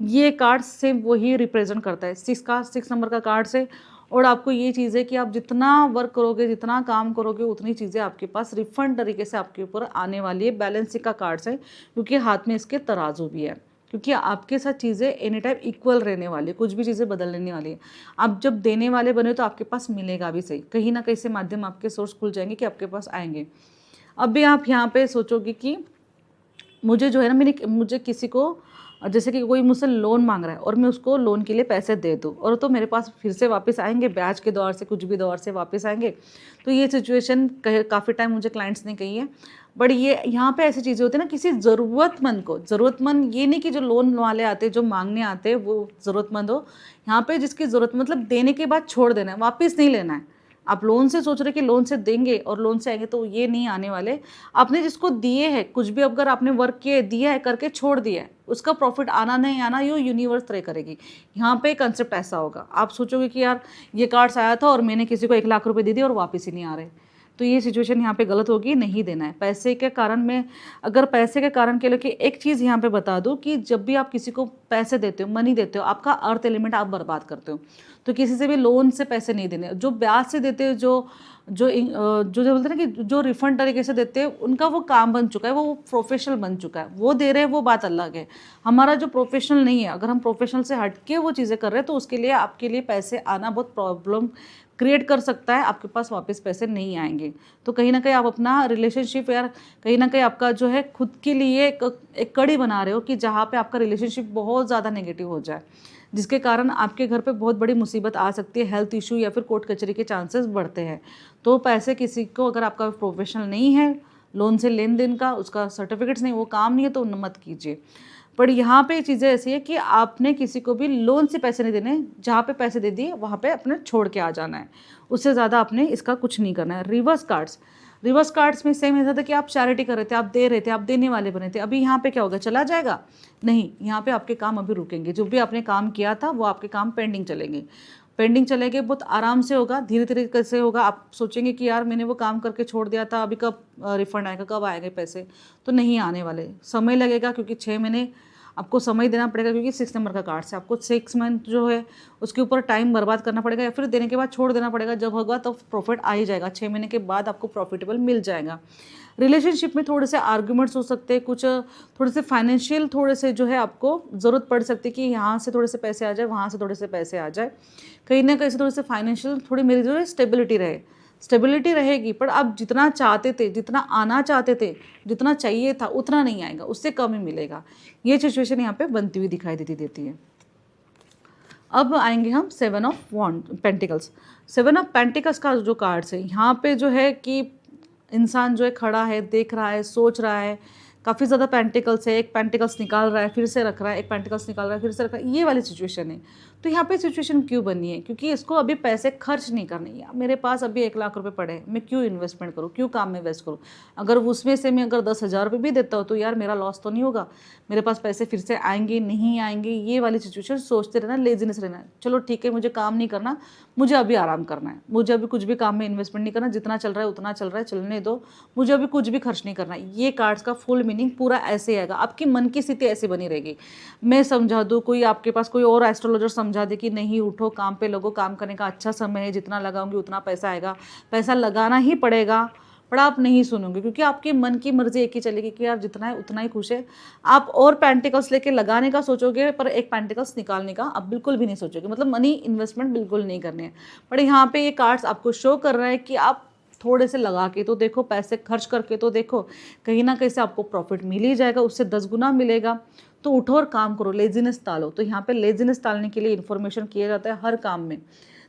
ये कार्ड से वही रिप्रेजेंट करता है। 6 नंबर का कार्ड से। और आपको ये चीज़ है कि आप जितना वर्क करोगे, जितना काम करोगे, उतनी चीज़ें आपके पास रिफंड तरीके से आपके ऊपर आने वाली है। बैलेंसिंग का कार्ड्स है, क्योंकि हाथ में इसके तराजू भी है, क्योंकि आपके साथ चीज़ें एनी टाइम इक्वल रहने वाली है, कुछ भी चीज़ें बदलने वाली है। आप जब देने वाले बने तो आपके पास मिलेगा भी सही, कहीं ना कहीं से माध्यम आपके सोर्स खुल जाएंगे कि आपके पास आएंगे। अब भी आप यहाँ पे सोचोगे कि मुझे जो है ना, मुझे किसी को, जैसे कि कोई मुझसे लोन मांग रहा है और मैं उसको लोन के लिए पैसे दे दूँ, और तो मेरे पास फिर से वापस आएंगे, ब्याज के दौर से, कुछ भी दौर से वापस आएंगे। तो ये सिचुएशन काफ़ी टाइम मुझे क्लाइंट्स ने कही है। बट ये यहाँ पे ऐसी चीज़ें होती है ना, किसी ज़रूरतमंद को, ज़रूरतमंद ये नहीं कि जो लोन वाले आते हैं, जो मांगने आते हैं वो ज़रूरतमंद हो। यहाँ पे जिसकी ज़रूरत, मतलब देने के बाद छोड़ देना है, वापस नहीं लेना है। आप लोन से सोच रहे कि लोन से देंगे और लोन से आएंगे, तो ये नहीं आने वाले। आपने जिसको दिए हैं, कुछ भी अगर आपने वर्क किए, दिया है, करके छोड़ दिया है, उसका प्रॉफिट आना नहीं आना ये यूनिवर्स तय करेगी। यहाँ पे कंसेप्ट ऐसा होगा, आप सोचोगे कि यार ये कार्ड्स आया था और मैंने किसी को 1 लाख रुपए दे दिए और वापस ही नहीं आ रहे, तो ये सिचुएशन यहाँ पे गलत होगी, नहीं देना है। पैसे के कारण में, अगर पैसे के कारण के लिए कि एक चीज़ यहाँ पे बता दूँ कि जब भी आप किसी को पैसे देते हो, मनी देते हो, आपका अर्थ एलिमेंट आप बर्बाद करते हो। तो किसी से भी लोन से पैसे नहीं देने, जो ब्याज से देते हो, जो बोलते हैं ना कि जो रिफंड तरीके से देते हैं, उनका वो काम बन चुका है, वो प्रोफेशनल बन चुका है, वो दे रहे हैं, वो बात अलग है। हमारा जो प्रोफेशनल नहीं है, अगर हम प्रोफेशनल से हट के वो चीज़ें कर रहे हैं, तो उसके लिए आपके लिए पैसे आना बहुत प्रॉब्लम क्रिएट कर सकता है, आपके पास वापस पैसे नहीं आएंगे। तो कहीं ना कहीं आप अपना रिलेशनशिप, यार कहीं ना कहीं आपका जो है खुद के लिए एक कड़ी बना रहे हो कि जहाँ पे आपका रिलेशनशिप बहुत ज़्यादा नेगेटिव हो जाए, जिसके कारण आपके घर पे बहुत बड़ी मुसीबत आ सकती है, हेल्थ इशू या फिर कोर्ट कचहरी के चांसेस बढ़ते हैं। तो पैसे किसी को, अगर आपका प्रोफेशनल नहीं है, लोन से लेन देन का उसका सर्टिफिकेट्स नहीं, वो काम नहीं है, तो मत कीजिए। पर यहाँ पे चीज़ें ऐसी है कि आपने किसी को भी लोन से पैसे नहीं देने, जहाँ पे पैसे दे दिए वहाँ पे अपने छोड़ के आ जाना है, उससे ज़्यादा आपने इसका कुछ नहीं करना है। रिवर्स कार्ड्स में सेम ऐसा था कि आप चैरिटी कर रहे थे, आप दे रहे थे, आप देने वाले बने थे। अभी यहाँ पे क्या होगा, चला जाएगा? नहीं, यहाँ पे आपके काम अभी रुकेंगे। जो भी आपने काम किया था वो आपके काम पेंडिंग चलेंगे, बहुत आराम से होगा, धीरे धीरे कैसे होगा। आप सोचेंगे कि यार मैंने वो काम करके छोड़ दिया था, अभी कब रिफंड आएगा, कब आएंगे पैसे, तो नहीं आने वाले, समय लगेगा, क्योंकि 6 महीने आपको समय देना पड़ेगा, क्योंकि 6 नंबर का कार्ड से आपको 6 मंथ जो है उसके ऊपर टाइम बर्बाद करना पड़ेगा, या फिर देने के बाद छोड़ देना पड़ेगा। जब होगा तो प्रॉफिट आ ही जाएगा, 6 महीने के बाद आपको प्रॉफिटेबल मिल जाएगा। रिलेशनशिप में थोड़े से आर्ग्यूमेंट्स हो सकते हैं, कुछ थोड़े से फाइनेंशियल, थोड़े से जो है आपको ज़रूरत पड़ सकती है कि यहाँ से थोड़े से पैसे आ जाए, वहाँ से थोड़े से पैसे आ जाए, कहीं ना कहीं से थोड़े से फाइनेंशियल, थोड़ी मेरी जो है स्टेबिलिटी रहेगी। पर आप जितना चाहते थे, जितना आना चाहते थे, जितना चाहिए था, उतना नहीं आएगा, उससे कम ही मिलेगा। ये सिचुएशन यहाँ पे बनती हुई दिखाई देती है। अब आएंगे हम 7 ऑफ पेंटिकल्स। 7 ऑफ पेंटिकल्स का जो कार्ड्स है, यहाँ पे जो है कि इंसान जो है खड़ा है, देख रहा है, सोच रहा है, काफ़ी ज़्यादा पेंटिकल्स है, एक पेंटिकल्स निकाल रहा है, फिर से रख रहा है, एक पेंटिकल्स निकाल रहा है, फिर से रख रहा है, ये वाली सिचुएशन है। तो यहाँ पे सिचुएशन क्यों बनी है? क्योंकि इसको अभी पैसे खर्च नहीं करने। या मेरे पास अभी 1 लाख रुपए पड़े हैं, मैं क्यों इन्वेस्टमेंट करूँ, क्यों काम में वेस्ट करूँ? अगर उसमें से मैं अगर 10,000 रुपये भी देता हूँ तो यार मेरा लॉस तो नहीं होगा, मेरे पास पैसे फिर से आएंगे नहीं आएंगे, ये वाली सिचुएशन सोचते रहना, लेजीनेस रहना। चलो ठीक है, मुझे काम नहीं करना, मुझे अभी आराम करना है, मुझे अभी कुछ भी काम में इन्वेस्टमेंट नहीं करना, जितना चल रहा है उतना चल रहा है, चलने दो, मुझे अभी कुछ भी खर्च नहीं करना। ये कार्ड्स का फुल मीनिंग पूरा ऐसे आएगा, आपकी मन की स्थिति ऐसी बनी रहेगी। मैं समझा दूँ, कोई आपके पास कोई और एस्ट्रोलॉजर समझा दे कि नहीं उठो, काम पे लगो, काम करने का अच्छा समय है, जितना लगाओगे उतना पैसा आएगा, पैसा लगाना ही पड़ेगा, पर आप नहीं सुनोगे, क्योंकि आपके मन की मर्जी एक ही चलेगी कि यार जितना है उतना ही खुश है। आप और पेंटिकल्स लेके लगाने का सोचोगे, पर एक पेंटिकल्स निकालने का आप बिल्कुल भी नहीं सोचोगे, मतलब मनी इन्वेस्टमेंट बिल्कुल नहीं करनी है। पर यहाँ पे ये कार्ड्स आपको शो कर रहा है कि आप थोड़े से लगा के तो देखो, पैसे खर्च करके तो देखो, कहीं ना कहीं से आपको प्रॉफिट मिल ही जाएगा, उससे 10 गुना मिलेगा। तो उठो और काम करो, लेजीनेस टालो। तो यहाँ पे लेजीनेस टालने के लिए इन्फॉर्मेशन किया जाता है हर काम में,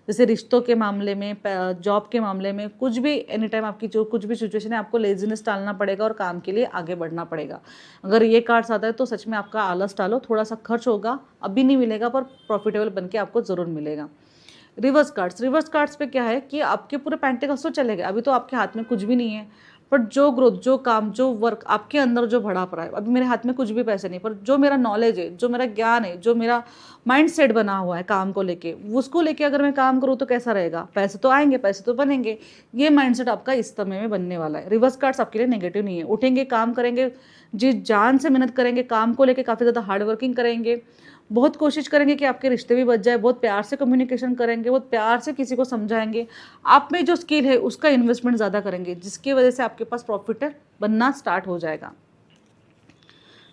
जैसे रिश्तों के मामले में, जॉब के मामले में, कुछ भी एनी टाइम आपकी जो कुछ भी सिचुएशन है, आपको लेजीनेस टालना पड़ेगा और काम के लिए आगे बढ़ना पड़ेगा। अगर ये कार्ड्स आता है तो सच में आपका आलस टालो, थोड़ा सा खर्च होगा, अभी नहीं मिलेगा पर प्रॉफिटेबल बन के आपको ज़रूर मिलेगा। रिवर्स कार्ड्स पे क्या है कि आपके पूरे पेंटिकल्स तो चले गए, अभी तो आपके हाथ में कुछ भी नहीं है, बट जो ग्रोथ, जो काम, जो वर्क आपके अंदर जो बढ़ा पड़ा है, अभी मेरे हाथ में कुछ भी पैसे नहीं, पर जो मेरा नॉलेज है, जो मेरा ज्ञान है, जो मेरा माइंड सेट बना हुआ है काम को लेके, उसको लेके अगर मैं काम करूँ तो कैसा रहेगा, पैसे तो आएंगे, पैसे तो बनेंगे। ये माइंडसेट आपका इस समय में बनने वाला है। रिवर्स कार्ड्स आपके लिए नेगेटिव नहीं है। उठेंगे, काम करेंगे, जी जान से मेहनत करेंगे, काम को लेके काफ़ी ज़्यादा हार्ड वर्किंग करेंगे, बहुत कोशिश करेंगे कि आपके रिश्ते भी बच जाए, बहुत प्यार से कम्युनिकेशन करेंगे, बहुत प्यार से किसी को समझाएंगे, आप में जो स्किल है उसका इन्वेस्टमेंट ज़्यादा करेंगे, जिसकी वजह से आपके पास प्रॉफिट बनना स्टार्ट हो जाएगा।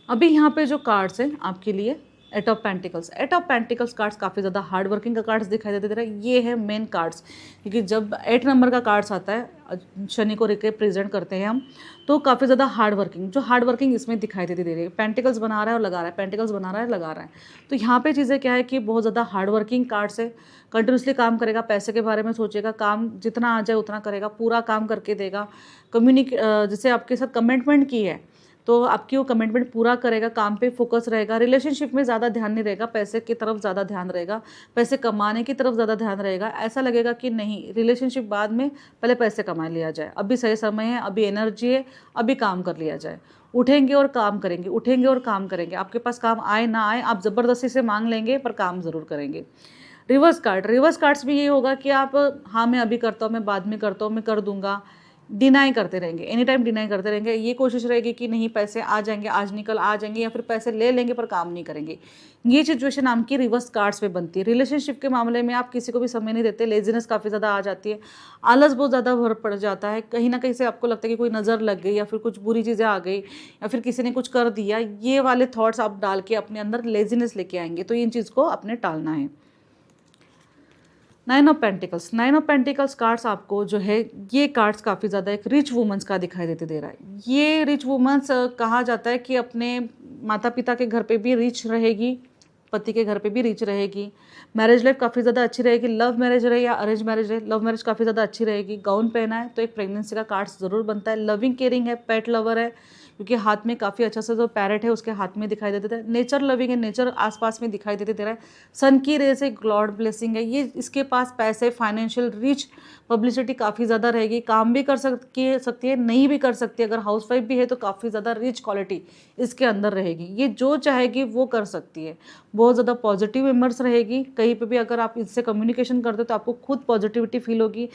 अभी यहाँ पे जो कार्ड्स हैं आपके लिए, eight of pentacles, eight of pentacles cards काफ़ी ज़्यादा हार्ड वर्किंग का कार्ड्स दिखाई देते हैं। ये है मेन कार्ड्स, क्योंकि जब 8 नंबर का कार्ड्स आता है, शनि को रिप्रेजेंट करते हैं हम, तो काफ़ी ज़्यादा हार्ड वर्किंग, जो हार्ड वर्किंग इसमें दिखाई देती दे रही है। पेंटिकल्स बना रहा है और लगा रहा है, पेंटिकल्स बना रहा है, लगा रहा है। तो यहाँ पे चीज़ें क्या है कि बहुत ज़्यादा हार्ड वर्किंग कार्ड्स है, कंटिन्यूसली काम करेगा, पैसे के बारे में सोचेगा, काम जितना आ जाए उतना करेगा, पूरा काम करके देगा। जैसे आपके साथ कमिटमेंट की है तो आपकी वो कमिटमेंट पूरा करेगा, काम पे फोकस रहेगा, रिलेशनशिप में ज़्यादा ध्यान नहीं रहेगा, पैसे की तरफ ज़्यादा ध्यान रहेगा, पैसे कमाने की तरफ ज़्यादा ध्यान रहेगा। ऐसा लगेगा कि नहीं, रिलेशनशिप बाद में, पहले पैसे कमा लिया जाए, अभी सही समय है, अभी एनर्जी है, अभी काम कर लिया जाए। उठेंगे और काम करेंगे, उठेंगे और काम करेंगे, आपके पास काम आए ना आए, आप ज़बरदस्ती से मांग लेंगे पर काम ज़रूर करेंगे। रिवर्स कार्ड्स में ये होगा कि आप, हाँ मैं अभी करता हूँ, मैं बाद में करता हूँ, मैं कर दूंगा, डिनाई करते रहेंगे, एनी टाइम डिनाई करते रहेंगे। ये कोशिश रहेगी कि नहीं पैसे आ जाएंगे, आज निकल आ जाएंगे, या फिर पैसे ले लेंगे पर काम नहीं करेंगे। ये सिचुएशन आपकी रिवर्स कार्ड्स पे बनती है। रिलेशनशिप के मामले में आप किसी को भी समय नहीं देते, लेजीनेस काफ़ी ज़्यादा आ जाती है, आलस बहुत ज़्यादा भर पड़ जाता है, कहीं ना कहीं से आपको लगता है कि कोई नज़र लग गई, या फिर कुछ बुरी चीज़ें आ गई, या फिर किसी ने कुछ कर दिया, ये वाले थॉट्स आप डाल के अपने अंदर लेजीनेस लेके आएंगे। तो इन चीज़ को अपने टालना है। 9 ऑफ पेंटिकल्स कार्ड्स आपको जो है, ये कार्ड्स काफ़ी ज़्यादा एक रिच वुमेंस का दिखाई देते दे रहा है। ये रिच वुमेंस कहा जाता है कि अपने माता पिता के घर पे भी रिच रहेगी, पति के घर पे भी रिच रहेगी, मैरिज लाइफ काफ़ी ज़्यादा अच्छी रहेगी, लव मैरिज रहे या अरेंज मैरिज रहे, लव मैरिज काफ़ी ज़्यादा अच्छी रहेगी। गाउन पहना है तो एक प्रेगनेंसी का कार्ड्स ज़रूर बनता है। लविंग केयरिंग है, पेट लवर है, क्योंकि हाथ में काफ़ी अच्छा सा जो पैरेट है उसके हाथ में दिखाई देता है। नेचर लविंग है, नेचर आसपास में दिखाई देते दे रहा है। सन की रेस है, गॉड ब्लेसिंग है। ये इसके पास पैसे, फाइनेंशियल रिच, पब्लिसिटी काफ़ी ज़्यादा रहेगी, काम भी कर सकती है, नहीं भी कर सकती है, अगर हाउसवाइफ भी है तो काफ़ी ज़्यादा रिच क्वालिटी इसके अंदर रहेगी। ये जो चाहेगी वो कर सकती है, बहुत ज़्यादा पॉजिटिव इमर्स रहेगी। कहीं पे भी अगर आप इससे कम्युनिकेशन करते हो तो आपको खुद पॉजिटिविटी फील होगी।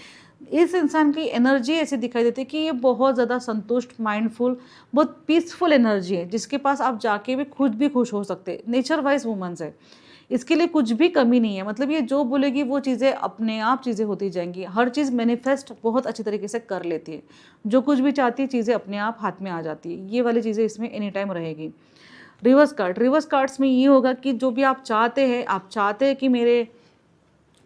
इस इंसान की एनर्जी ऐसी दिखाई देती है कि ये बहुत ज़्यादा संतुष्ट, माइंडफुल, बहुत पीसफुल एनर्जी है, जिसके पास आप जाके भी खुद भी खुश हो सकते हैं। नेचर वाइज वुमेन्स है, इसके लिए कुछ भी कमी नहीं है। मतलब ये जो बोलेगी वो चीज़ें अपने आप चीज़ें होती जाएंगी। हर चीज़ मैनिफेस्ट बहुत अच्छी तरीके से कर लेती है, जो कुछ भी चाहती है चीज़ें अपने आप हाथ में आ जाती है। ये वाली चीज़ें इसमें एनी टाइम रहेगी। रिवर्स कार्ड्स में ये होगा कि जो भी आप चाहते हैं कि मेरे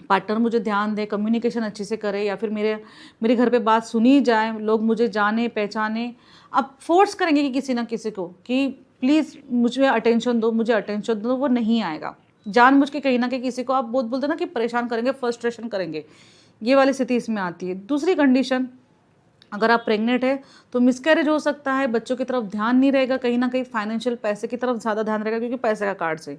पार्टनर मुझे ध्यान दे, कम्युनिकेशन अच्छे से करे, या फिर मेरे घर पे बात सुनी जाए, लोग मुझे जाने पहचाने। आप फोर्स करेंगे कि किसी ना किसी को कि प्लीज़ मुझे अटेंशन दो, मुझे अटेंशन दो, वो नहीं आएगा। जानबूझ के कहीं ना कहीं किसी को आप बहुत बोलते ना कि परेशान करेंगे, फ्रस्ट्रेशन करेंगे, ये वाली स्थिति इसमें आती है। दूसरी कंडीशन, अगर आप प्रेग्नेंट है तो मिसकैरेज हो सकता है, बच्चों की तरफ ध्यान नहीं रहेगा, कहीं ना कहीं फाइनेंशियल पैसे की तरफ ज़्यादा ध्यान रहेगा, क्योंकि पैसे का कार्ड से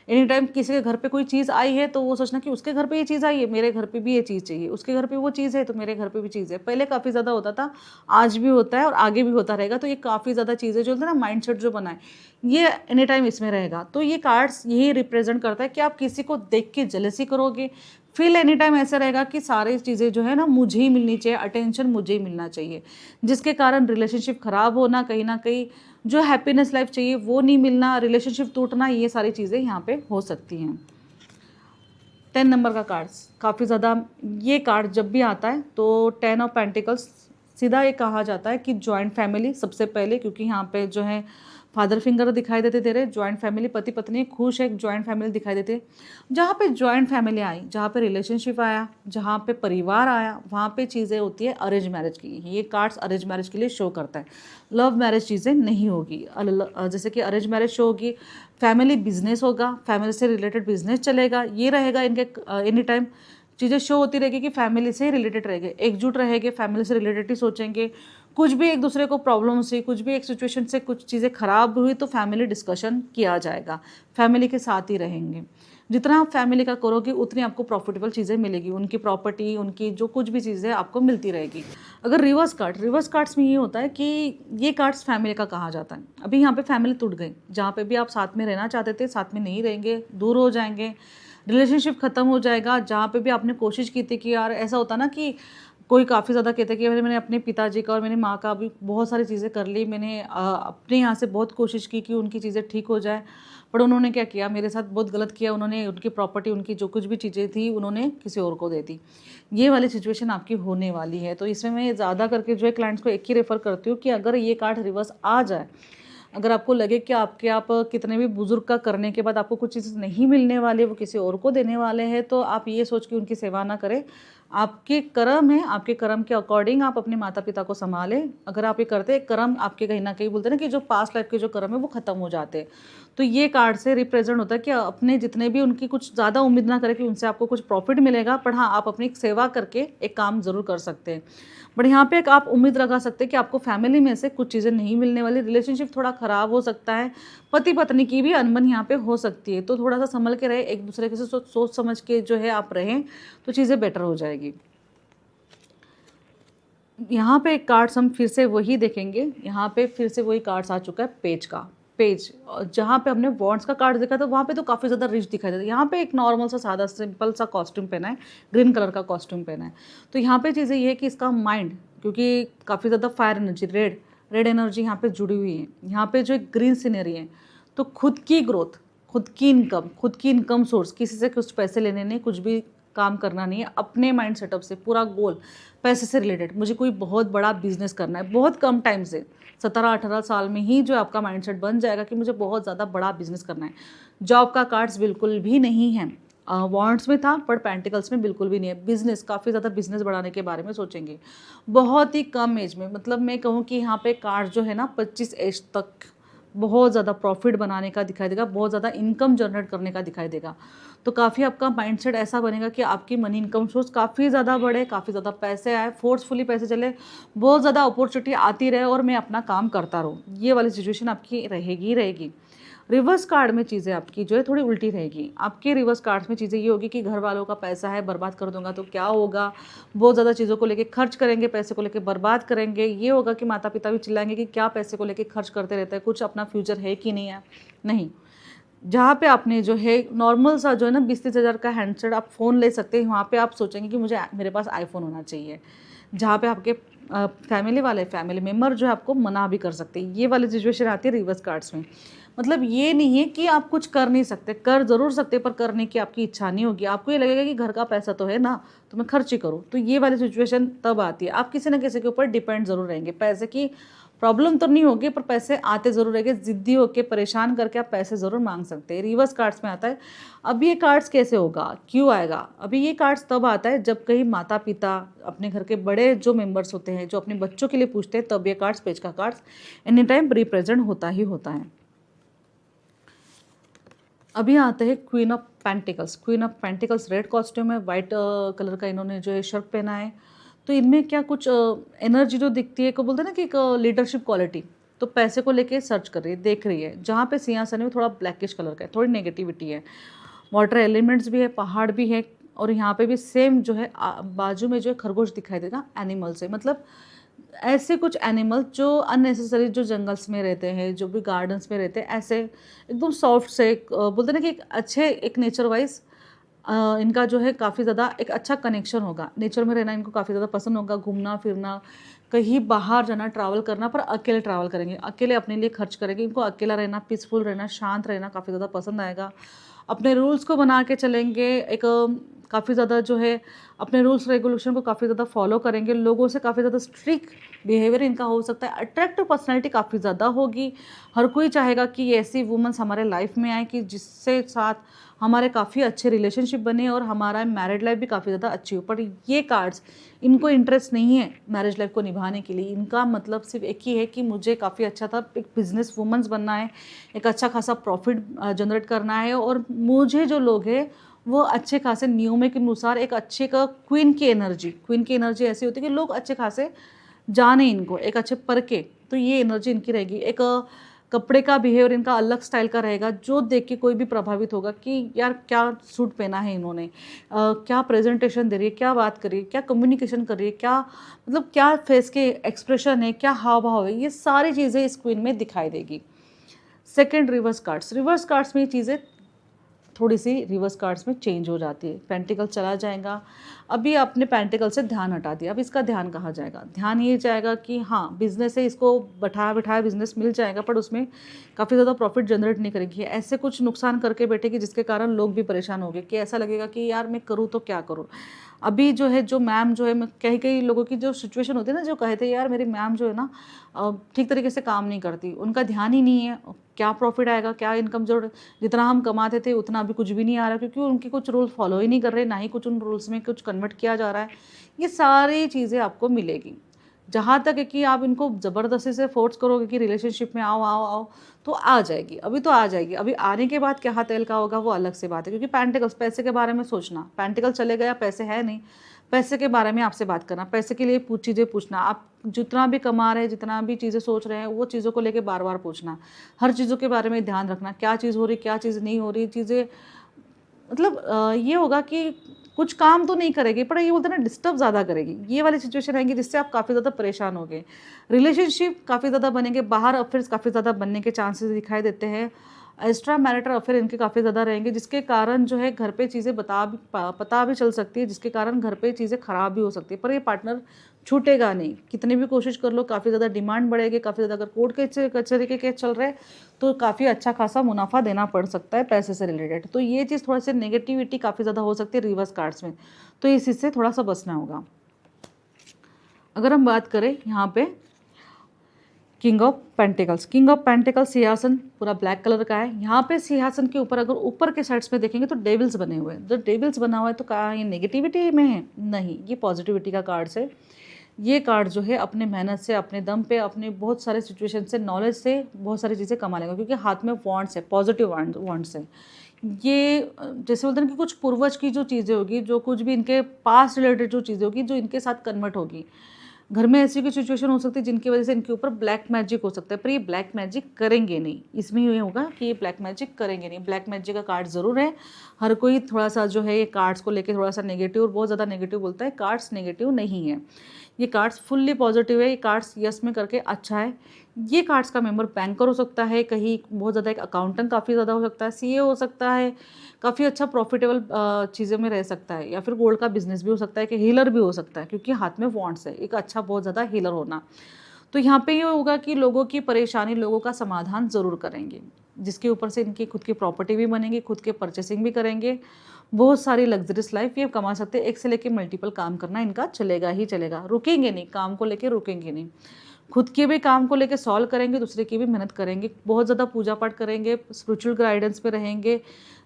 एनी टाइम किसी के घर पे कोई चीज़ आई है तो वो सोचना कि उसके घर पे ये चीज़ आई है, मेरे घर पे भी ये चीज़ चाहिए, उसके घर पे वो चीज़ है तो मेरे घर पे भी चीज़ है। पहले काफ़ी ज़्यादा होता था, आज भी होता है और आगे भी होता रहेगा। तो ये काफ़ी ज़्यादा चीज़ें जो होती है ना, माइंडसेट जो बनाए, ये एनी टाइम इसमें रहेगा। तो ये कार्ड्स यही रिप्रेजेंट करता है कि आप किसी को देख के जेलसी करोगे, फील एनी टाइम ऐसा रहेगा कि सारी चीज़ें जो है ना मुझे ही मिलनी चाहिए, अटेंशन मुझे ही मिलना चाहिए, जिसके कारण रिलेशनशिप ख़राब होना, कहीं ना कहीं जो हैप्पीनेस लाइफ चाहिए वो नहीं मिलना, रिलेशनशिप टूटना, ये सारी चीज़ें यहाँ पे हो सकती हैं। 10 नंबर का कार्ड्स काफ़ी ज़्यादा, ये कार्ड जब भी आता है तो 10 ऑफ पेंटिकल्स सीधा ये कहा जाता है कि जॉइंट फैमिली सबसे पहले, क्योंकि यहाँ पे जो है फादर फिंगर दिखाई देते तेरे, जॉइंट फैमिली, पति पत्नी खुश है, जॉइंट फैमिली दिखाई देते। जहाँ पे जॉइंट फैमिली आई, जहाँ पे रिलेशनशिप आया, जहाँ पे परिवार आया, वहाँ पे चीज़ें होती है अरेंज मैरिज की। ये कार्ड्स अरेंज मैरिज के लिए शो करता है। लव मैरिज चीज़ें नहीं होगी, जैसे कि अरेंज मैरिज शो होगी, फैमिली बिजनेस होगा, फैमिली से रिलेटेड बिजनेस चलेगा, ये रहेगा इनके एनी टाइम चीज़ें शो होती रहेगी कि फैमिली से रिलेटेड रहेंगे, एकजुट रहेंगे, फैमिली से रिलेटेड ही सोचेंगे, कुछ भी एक दूसरे को प्रॉब्लम हुई, कुछ भी एक सिचुएशन से कुछ चीज़ें खराब हुई तो फैमिली डिस्कशन किया जाएगा, फैमिली के साथ ही रहेंगे। जितना आप फैमिली का करोगे उतनी आपको प्रॉफिटेबल चीज़ें मिलेगी, उनकी प्रॉपर्टी, उनकी जो कुछ भी चीज़ें आपको मिलती रहेगी। अगर रिवर्स कार्ड्स में ये होता है कि ये कार्ड्स फैमिली का कहा जाता है। अभी यहाँ पे फैमिली टूट गई, जहाँ पे भी आप साथ में रहना चाहते थे साथ में नहीं रहेंगे, दूर हो जाएंगे, रिलेशनशिप ख़त्म हो जाएगा। जहाँ पे भी आपने कोशिश की थी कि यार, ऐसा होता ना कि कोई काफ़ी ज़्यादा कहते हैं कि मैंने अपने पिताजी का और मेरी माँ का भी बहुत सारी चीज़ें कर ली, मैंने अपने यहाँ से बहुत कोशिश की कि उनकी चीज़ें ठीक हो जाए, पर उन्होंने क्या किया, मेरे साथ बहुत गलत किया। उन्होंने उनकी प्रॉपर्टी, उनकी जो कुछ भी चीज़ें थी, उन्होंने किसी और को दे दी। ये वाली सिचुएशन आपकी होने वाली है। तो इसमें मैं ज़्यादा करके जो है क्लाइंट्स को एक ही रेफ़र करती हूँ कि अगर ये कार्ड रिवर्स आ जाए, अगर आपको लगे कि आप कितने भी बुजुर्ग का करने के बाद आपको कुछ चीज़ नहीं मिलने वाली, वो किसी और को देने वाले हैं, तो आप ये सोच के उनकी सेवा ना करें। आपके कर्म है, आपके कर्म के अकॉर्डिंग आप अपने माता पिता को संभालें। अगर आप ये करते हैं, कर्म आपके कहीं ना कहीं बोलते हैं ना कि जो पास्ट लाइफ के जो कर्म है वो ख़त्म हो जाते हैं। तो ये कार्ड से रिप्रेजेंट होता है कि अपने जितने भी, उनकी कुछ ज़्यादा उम्मीद ना करें कि उनसे आपको कुछ प्रॉफिट मिलेगा, पर हाँ, आप अपनी सेवा करके एक काम ज़रूर कर सकते हैं। बट यहाँ पे एक आप उम्मीद लगा सकते हैं कि आपको फैमिली में से कुछ चीज़ें नहीं मिलने वाली, रिलेशनशिप थोड़ा ख़राब हो सकता है, पति पत्नी की भी अनबन यहाँ पे हो सकती है। तो थोड़ा सा संभल के रहे, एक दूसरे के से सोच समझ के जो है आप रहें, तो चीज़ें बेटर हो जाएगी। यहाँ पे कार्ड्स हम फिर से वही देखेंगे, यहाँ पे फिर से वही कार्ड्स आ चुका है, पेज का। पेज, जहाँ पे हमने वॉन्ड्स का कार्ड देखा था वहाँ पे तो काफ़ी ज़्यादा रिच दिखाई देता है। यहाँ पे एक नॉर्मल सा सादा सिंपल सा कॉस्ट्यूम पहना है, ग्रीन कलर का कॉस्ट्यूम पहना है। तो यहाँ पे चीज़ें ये है कि इसका माइंड, क्योंकि काफ़ी ज़्यादा फायर एनर्जी, रेड एनर्जी यहाँ पे जुड़ी हुई है। यहाँ पे जो एक ग्रीन सीनरी है, तो खुद की ग्रोथ, खुद की इनकम सोर्स, किसी से कुछ पैसे लेने नहीं, कुछ भी काम करना नहीं है, अपने माइंड सेटअप से पूरा गोल पैसे से रिलेटेड, मुझे कोई बहुत बड़ा बिजनेस करना है, बहुत कम टाइम से 17-18 साल में ही जो आपका माइंडसेट बन जाएगा कि मुझे बहुत ज़्यादा बड़ा बिजनेस करना है। जॉब का कार्ड्स बिल्कुल भी नहीं है, वॉन्ट्स में था पर पेंटिकल्स में बिल्कुल भी नहीं है। बिजनेस, काफ़ी ज़्यादा बिजनेस बढ़ाने के बारे में सोचेंगे बहुत ही कम एज में। मतलब मैं कहूँ कि यहाँ पे कार्ड जो है ना 25 एज तक बहुत ज़्यादा प्रॉफिट बनाने का दिखाई देगा, बहुत ज़्यादा इनकम जनरेट करने का दिखाई देगा। तो काफ़ी आपका माइंडसेट ऐसा बनेगा कि आपकी मनी इनकम सोर्स काफ़ी ज़्यादा बढ़े, काफ़ी ज़्यादा पैसे आए, फोर्सफुली पैसे चले, बहुत ज़्यादा अपॉर्चुनिटी आती रहे और मैं अपना काम करता रहूँ। ये वाली सिचुएशन आपकी रहेगी। रिवर्स कार्ड में चीज़ें आपकी जो है थोड़ी उल्टी रहेगी। आपके रिवर्स कार्ड्स में चीज़ें ये होगी कि घर वालों का पैसा है, बर्बाद कर दूंगा तो क्या होगा, बहुत ज़्यादा चीज़ों को लेके खर्च करेंगे, पैसे को लेके बर्बाद करेंगे। ये होगा कि माता पिता भी चिल्लाएंगे कि क्या पैसे को लेके खर्च करते रहते हैं, कुछ अपना फ्यूचर है कि नहीं है। नहीं, जहाँ पे आपने जो है नॉर्मल सा जो है ना 20-30 हज़ार का हैंडसेट आप फ़ोन ले सकते हैं, वहाँ पे आप सोचेंगे कि मेरे पास आईफोन होना चाहिए। जहाँ पे आपके फैमिली मेम्बर जो है आपको मना भी कर सकते हैं। ये वाली सिचुएशन आती है रिवर्स कार्ड्स में। मतलब ये नहीं है कि आप कुछ कर नहीं सकते, कर ज़रूर सकते, पर करने की आपकी इच्छा नहीं होगी। आपको ये लगेगा कि घर का पैसा तो है ना, तो मैं खर्च ही करूँ। तो ये वाली सिचुएशन तब आती है, आप किसी न किसी के ऊपर डिपेंड ज़रूर रहेंगे। पैसे की प्रॉब्लम तो नहीं होगी, पर पैसे आते ज़रूर रहेंगे। ज़िद्दी होकर परेशान करके आप पैसे ज़रूर मांग सकते हैं। रिवर्स कार्ड्स में आता है। अब ये कार्ड्स कैसे होगा, क्यों आएगा? अभी ये कार्ड्स तब आता है जब कहीं माता पिता, अपने घर के बड़े जो मेंबर्स होते हैं, जो अपने बच्चों के लिए पूछते हैं, तब ये कार्ड्स, पेज का कार्ड्स एनी टाइम रिप्रेजेंट होता ही होता है। अभी आते हैं queen of pentacles red costume है, वाइट कलर का इन्होंने जो है शर्ट पहना है। तो इनमें क्या कुछ एनर्जी जो दिखती है, को बोलते हैं ना कि एक लीडरशिप क्वालिटी। तो पैसे को लेके सर्च कर रही है, देख रही है। जहाँ पे सिंहासन है वो थोड़ा ब्लैकिश कलर का है, थोड़ी नेगेटिविटी है। वाटर एलिमेंट्स भी है, पहाड़ भी है, और यहाँ पे भी सेम जो है बाजू में जो है खरगोश दिखाई देगा, एनिमल से। मतलब ऐसे कुछ एनिमल जो अननेसेसरी, जो जंगल्स में रहते हैं, जो भी गार्डन्स में रहते हैं, ऐसे एकदम सॉफ्ट से बोलते हैं ना कि एक अच्छे, एक नेचर वाइज इनका जो है काफ़ी ज़्यादा एक अच्छा कनेक्शन होगा। नेचर में रहना इनको काफ़ी ज़्यादा पसंद होगा, घूमना फिरना, कहीं बाहर जाना, ट्रैवल करना, पर अकेले ट्रैवल करेंगे, अकेले अपने लिए खर्च करेंगे। इनको अकेला रहना, पीसफुल रहना, शांत रहना काफ़ी ज़्यादा पसंद आएगा। अपने रूल्स को बना के चलेंगे, एक काफ़ी ज़्यादा जो है अपने रूल्स रेगुलेशन को काफ़ी ज़्यादा फॉलो करेंगे। लोगों से काफ़ी ज़्यादा स्ट्रिक्ट बिहेवियर इनका हो सकता है। अट्रैक्टिव पर्सनैलिटी काफ़ी ज़्यादा होगी। हर कोई चाहेगा कि ऐसी वुमेंस हमारे लाइफ में आए कि जिससे साथ हमारे काफ़ी अच्छे रिलेशनशिप बने और हमारा मैरिड लाइफ भी काफ़ी ज़्यादा अच्छी हो। पर ये कार्ड्स, इनको इंटरेस्ट नहीं है मैरिज लाइफ को निभाने के लिए। इनका मतलब सिर्फ एक ही है कि मुझे काफ़ी अच्छा था, एक बिजनेस वुमेंस बनना है, एक अच्छा खासा प्रॉफिट जनरेट करना है, और मुझे जो लोग हैं वो अच्छे खासे नियमों के अनुसार एक अच्छे का क्वीन की एनर्जी ऐसी होती है कि लोग अच्छे खासे जाने इनको एक अच्छे परखे, तो ये एनर्जी इनकी रहेगी। एक कपड़े का बिहेवियर इनका अलग स्टाइल का रहेगा, जो देख के कोई भी प्रभावित होगा कि यार क्या सूट पहना है इन्होंने, क्या प्रेजेंटेशन दे रही है, क्या बात कर रही है, क्या कम्युनिकेशन कर रही है, क्या मतलब क्या फेस के एक्सप्रेशन है, क्या हाव भाव है, ये सारी चीज़ें इस क्वीन में दिखाई देगी। सेकंड रिवर्स कार्ड्स में ये चीज़ें थोड़ी सी रिवर्स कार्ड्स में चेंज हो जाती है। पेंटिकल चला जाएगा, अभी आपने पेंटिकल से ध्यान हटा दिया, अब इसका ध्यान कहाँ जाएगा? ध्यान ये जाएगा कि हाँ बिजनेस है, इसको बैठाया बिठाया बिजनेस मिल जाएगा, पर उसमें काफ़ी ज़्यादा प्रॉफिट जनरेट नहीं करेगी, ऐसे कुछ नुकसान करके बैठेगी जिसके कारण लोग भी परेशान हो गए कि ऐसा लगेगा कि यार मैं करूँ तो क्या करूँ। अभी जो है जो मैम जो है, मैं कई कई लोगों की जो सिचुएशन होती है ना, जो कहे थे यार मेरी मैम जो है ना ठीक तरीके से काम नहीं करती, उनका ध्यान ही नहीं है क्या प्रॉफिट आएगा, क्या इनकम, जो जितना हम कमाते थे उतना अभी कुछ भी नहीं आ रहा, क्योंकि उनके कुछ रूल फॉलो ही नहीं कर रहे, ना ही कुछ उन रूल्स में कुछ कन्वर्ट किया जा रहा है। ये सारी चीज़ें आपको मिलेगी। जहाँ तक है कि आप इनको ज़बरदस्ती से फोर्स करोगे कि रिलेशनशिप में आओ आओ आओ, तो आ जाएगी, अभी तो आ जाएगी। अभी आने के बाद क्या तेल का होगा वो अलग से बात है, क्योंकि पेंटिकल्स पैसे के बारे में सोचना, पेंटिकल चले गया, पैसे है नहीं, पैसे के बारे में आपसे बात करना, पैसे के लिए चीज़ें पूछना, आप जितना भी कमा रहे हैं, जितना भी चीज़ें सोच रहे हैं, वो चीज़ों को लेके बार बार पूछना, हर चीज़ों के बारे में ध्यान रखना, क्या चीज़ हो रही, क्या चीज़ नहीं हो रही, चीज़ें मतलब ये होगा कि कुछ काम तो नहीं करेगी, पर ये बोलते हैं ना डिस्टर्ब ज़्यादा करेगी, ये वाली सिचुएशन आएगी जिससे आप काफ़ी ज़्यादा परेशान होगे। रिलेशनशिप काफ़ी ज़्यादा बनेंगे, बाहर अफेयर्स काफ़ी ज़्यादा बनने के चांसेस दिखाई देते हैं, एक्स्ट्रा मैरिटल अफेयर इनके काफ़ी ज़्यादा रहेंगे, जिसके कारण जो है घर पे चीज़ें पता भी चल सकती है, जिसके कारण घर पे चीज़ें ख़राब भी हो सकती है, पर ये पार्टनर छूटेगा नहीं, कितनी भी कोशिश कर लो, काफ़ी ज़्यादा डिमांड बढ़ेगी, काफ़ी ज़्यादा अगर कोर्ट के कचहरी के केस चल रहे हैं तो काफ़ी अच्छा खासा मुनाफा देना पड़ सकता है पैसे से रिलेटेड। तो ये चीज़ थोड़ा सी नेगेटिविटी काफ़ी ज़्यादा हो सकती है रिवर्स कार्ड्स में, तो इस चीज़ से थोड़ा सा बचना होगा। अगर हम बात करें यहाँ पे किंग ऑफ पेंटिकल्स सिंहासन पूरा ब्लैक कलर का है। यहाँ पे सिंहासन के ऊपर अगर ऊपर के साइड्स में देखेंगे तो डेविल्स बने हुए हैं। जब डेविल्स बना हुआ है तो कहाँ ये नेगेटिविटी में है? नहीं, ये पॉजिटिविटी का कार्ड्स है। ये कार्ड जो है अपने मेहनत से, अपने दम पे, अपने बहुत सारे सिचुएशन से, नॉलेज से बहुत सारी चीज़ें कमा लेगा, क्योंकि हाथ में वॉन्ड्स है, पॉजिटिव वॉन्ड्स है। ये जैसे बोलते हैं कि कुछ पूर्वज की जो चीज़ें होगी, जो कुछ भी इनके पास रिलेटेड जो चीज़ें होगी, जो इनके साथ कन्वर्ट होगी। घर में ऐसी कोई सिचुएशन हो सकती है जिनकी वजह से इनके ऊपर ब्लैक मैजिक हो सकता है, पर ये ब्लैक मैजिक करेंगे नहीं। इसमें ये होगा कि ये ब्लैक मैजिक करेंगे नहीं। ब्लैक मैजिक का कार्ड ज़रूर है। हर कोई थोड़ा सा जो है ये कार्ड्स को लेके थोड़ा सा नेगेटिव और बहुत ज़्यादा नेगेटिव बोलता है, कार्ड्स नेगेटिव नहीं है, ये कार्ड्स फुल्ली पॉजिटिव है। ये कार्ड्स यस में करके अच्छा है। ये कार्ड्स का मेंबर बैंकर हो सकता है, कहीं बहुत ज़्यादा एक अकाउंटेंट काफ़ी ज़्यादा हो सकता है, सीए हो सकता है, काफ़ी अच्छा प्रॉफिटेबल चीज़ों में रह सकता है, या फिर गोल्ड का बिजनेस भी हो सकता है, कि हीलर भी हो सकता है, क्योंकि हाथ में वॉन्ड्स है, एक अच्छा बहुत ज़्यादा हीलर होना। तो यहाँ पे ये होगा कि लोगों की परेशानी, लोगों का समाधान ज़रूर करेंगे, जिसके ऊपर से इनकी खुद की प्रॉपर्टी भी बनेगी, खुद के परचेसिंग भी करेंगे, बहुत सारी लग्जरियस लाइफ ये कमा सकते हैं। एक से लेके मल्टीपल काम करना इनका चलेगा ही चलेगा, रुकेंगे नहीं, काम को लेके रुकेंगे नहीं, खुद के भी काम को लेके सॉल्व करेंगे, दूसरे की भी मेहनत करेंगे, बहुत ज़्यादा पूजा पाठ करेंगे, स्पिरिचुअल गाइडेंस पे रहेंगे।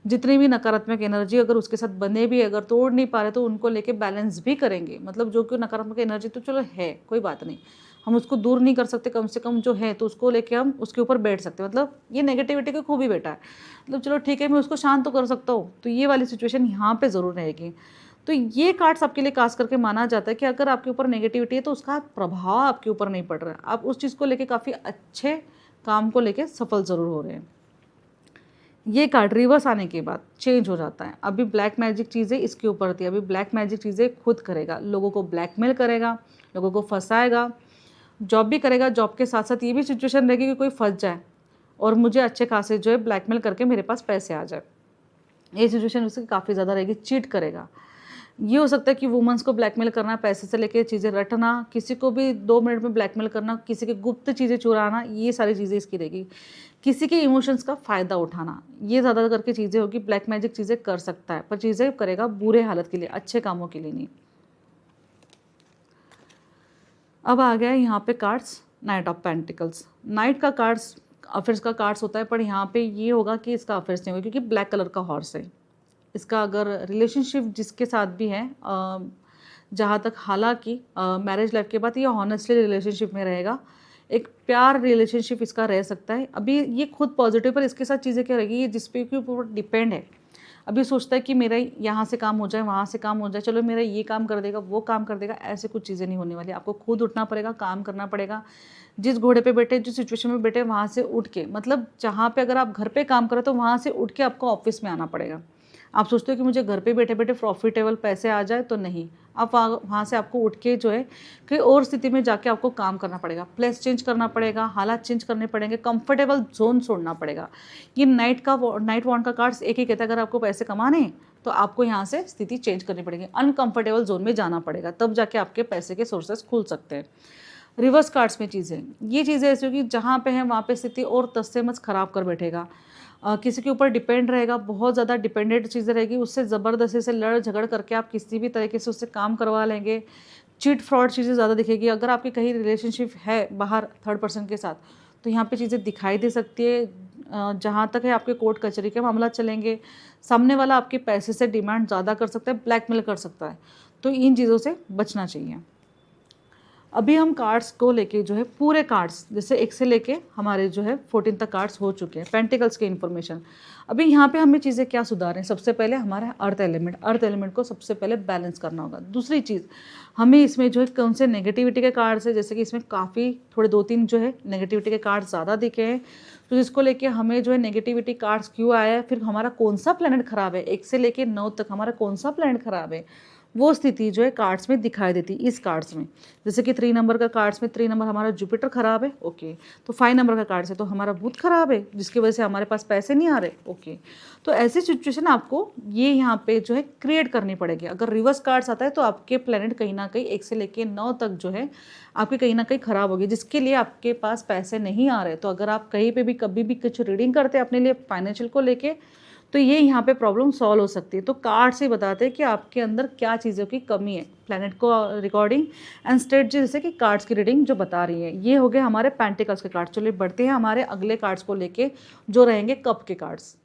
जितनी भी नकारात्मक एनर्जी अगर उसके साथ बने भी, अगर तोड़ नहीं पा रहे तो उनको लेके बैलेंस भी करेंगे। मतलब जो कि नकारात्मक एनर्जी तो चलो है, कोई बात नहीं, हम उसको दूर नहीं कर सकते, कम से कम जो है तो उसको लेके हम उसके ऊपर बैठ सकते हैं। मतलब ये नेगेटिविटी की खूबी बेटा है, मतलब चलो ठीक है मैं उसको शांत तो कर सकता हूँ, तो ये वाली सिचुएशन यहाँ पे ज़रूर रहेगी। तो ये कार्ड्स आपके लिए खास करके माना जाता है कि अगर आपके ऊपर नेगेटिविटी है तो उसका प्रभाव आपके ऊपर नहीं पड़ रहा है, आप उस चीज़ को लेके काफ़ी अच्छे काम को लेके सफल ज़रूर हो रहे हैं। ये कार्ड रिवर्स आने के बाद चेंज हो जाता है। अभी ब्लैक मैजिक चीज़ें इसके ऊपर थी, अभी ब्लैक मैजिक चीज़ें खुद करेगा, लोगों को ब्लैकमेल करेगा, लोगों को फंसाएगा, जॉब भी करेगा। जॉब के साथ साथ ये भी सिचुएशन रहेगी कि कोई फंस जाए और मुझे अच्छे खासे जो है ब्लैकमेल करके मेरे पास पैसे आ जाए, ये सिचुएशन उसकी काफ़ी ज़्यादा रहेगी। चीट करेगा, ये हो सकता है कि वुमेंस को ब्लैकमेल करना, पैसे से लेके चीज़ें रटना, किसी को भी 2 मिनट में ब्लैकमेल करना, किसी की गुप्त चीज़ें चुराना, ये सारी चीज़ें इसकी रहेगी। किसी के इमोशंस का फ़ायदा उठाना, ये ज़्यादा करके चीज़ें होगी। ब्लैक मैजिक चीज़ें कर सकता है, पर चीज़ें करेगा बुरे हालत के लिए, अच्छे कामों के लिए नहीं। अब आ गया यहाँ पे cards night of pentacles. Night का कार्ड्स अफेयर्स का कार्ड्स होता है, पर यहाँ पे ये होगा कि इसका अफेयर्स नहीं होगा, क्योंकि ब्लैक कलर का हॉर्स है। इसका अगर रिलेशनशिप जिसके साथ भी है, जहाँ तक हालांकि मैरिज लाइफ के बाद ये हॉनेस्टली रिलेशनशिप में रहेगा, एक प्यार रिलेशनशिप इसका रह सकता है। अभी ये खुद पॉजिटिव, पर इसके साथ चीज़ें क्या रहेगी, ये जिस पे के ऊपर डिपेंड है। अभी सोचता है कि मेरा यहाँ से काम हो जाए, वहाँ से काम हो जाए, चलो मेरा ये काम कर देगा, वो काम कर देगा। ऐसे कुछ चीज़ें नहीं होने वाली। आपको खुद उठना पड़ेगा, काम करना पड़ेगा। जिस घोड़े पे बैठे, जिस सिचुएशन में बैठे, वहाँ से उठ के, मतलब जहाँ पे अगर आप घर पे काम करो तो वहाँ से उठ के आपको ऑफिस में आना पड़ेगा। आप सोचते हो कि मुझे घर पे बैठे बैठे प्रॉफिटेबल पैसे आ जाए, तो नहीं। आप वहाँ से आपको उठ के जो है कई और स्थिति में जाके आपको काम करना पड़ेगा, प्लेस चेंज करना पड़ेगा, हालात चेंज करने पड़ेंगे, कंफर्टेबल जोन छोड़ना पड़ेगा। ये नाइट वॉन्ड का कार्ड्स एक ही कहता है, अगर आपको पैसे कमाने हैं तो आपको यहाँ से स्थिति चेंज करनी पड़ेगी, अनकंफर्टेबल जोन में जाना पड़ेगा, तब जाके आपके पैसे के सोर्सेस खुल सकते हैं। रिवर्स कार्ड्स में चीज़ें, ये चीज़ें ऐसी होगी जहाँ पे है वहाँ पे स्थिति और तस से मस खराब कर बैठेगा। किसी के ऊपर डिपेंड रहेगा, बहुत ज़्यादा डिपेंडेंट चीज़ें रहेगी, उससे ज़बरदस्ती से लड़ झगड़ करके आप किसी भी तरीके से उससे काम करवा लेंगे। चीट फ्रॉड चीज़ें ज़्यादा दिखेगी। अगर आपकी कहीं रिलेशनशिप है बाहर थर्ड पर्सन के साथ, तो यहाँ पे चीज़ें दिखाई दे सकती है। जहाँ तक है आपके कोर्ट कचहरी के मामला चलेंगे। सामने वाला आपके पैसे से डिमांड ज़्यादा कर सकता है, ब्लैकमेल कर सकता है, तो इन चीज़ों से बचना चाहिए। अभी हम कार्ड्स को लेके जो है पूरे कार्ड्स, जैसे 1 से लेके हमारे जो है 14 तक कार्ड्स हो चुके हैं, पेंटिकल्स के इन्फॉर्मेशन। अभी यहाँ पे हमें चीज़ें क्या सुधारें, सबसे पहले हमारा अर्थ एलिमेंट को सबसे पहले बैलेंस करना होगा। दूसरी चीज़, हमें इसमें जो है कौन से नेगेटिविटी के कार्ड्स है, जैसे कि इसमें काफ़ी थोड़े 2-3 जो है नेगेटिविटी के कार्ड्स ज़्यादा दिखे हैं, तो जिसको लेके हमें जो है नेगेटिविटी कार्ड्स क्यों आया है, फिर हमारा कौन सा प्लैनेट ख़राब है, 1 से लेके 9 तक हमारा कौन सा प्लैनेट ख़राब है, वो स्थिति जो है कार्ड्स में दिखाई देती है। इस कार्ड्स में जैसे कि 3 नंबर का कार्ड्स में 3 नंबर हमारा जुपिटर खराब है, ओके। तो 5 नंबर का कार्ड्स है तो हमारा बुध खराब है, जिसकी वजह से हमारे पास पैसे नहीं आ रहे, ओके। तो ऐसी सिचुएशन आपको ये यहाँ पे जो है क्रिएट करनी पड़ेगी। अगर रिवर्स कार्ड्स आता है तो आपके प्लेनेट कहीं ना कहीं 1 से लेके 9 तक जो है आपके कहीं ना कहीं खराब होगी, जिसके लिए आपके पास पैसे नहीं आ रहे। तो अगर आप कहीं पे भी कभी भी कुछ रीडिंग करते हैं अपने लिए फाइनेंशियल को लेके, तो ये यहाँ पे प्रॉब्लम सॉल्व हो सकती है। तो कार्ड से बताते हैं कि आपके अंदर क्या चीज़ों की कमी है, प्लैनेट को रिकॉर्डिंग एंड स्टेट जैसे कि कार्ड्स की रीडिंग जो बता रही है। ये हो गए हमारे पेंटिकल्स के कार्ड्स। चलिए बढ़ते हैं हमारे अगले कार्ड्स को लेके, जो रहेंगे कप के कार्ड्स।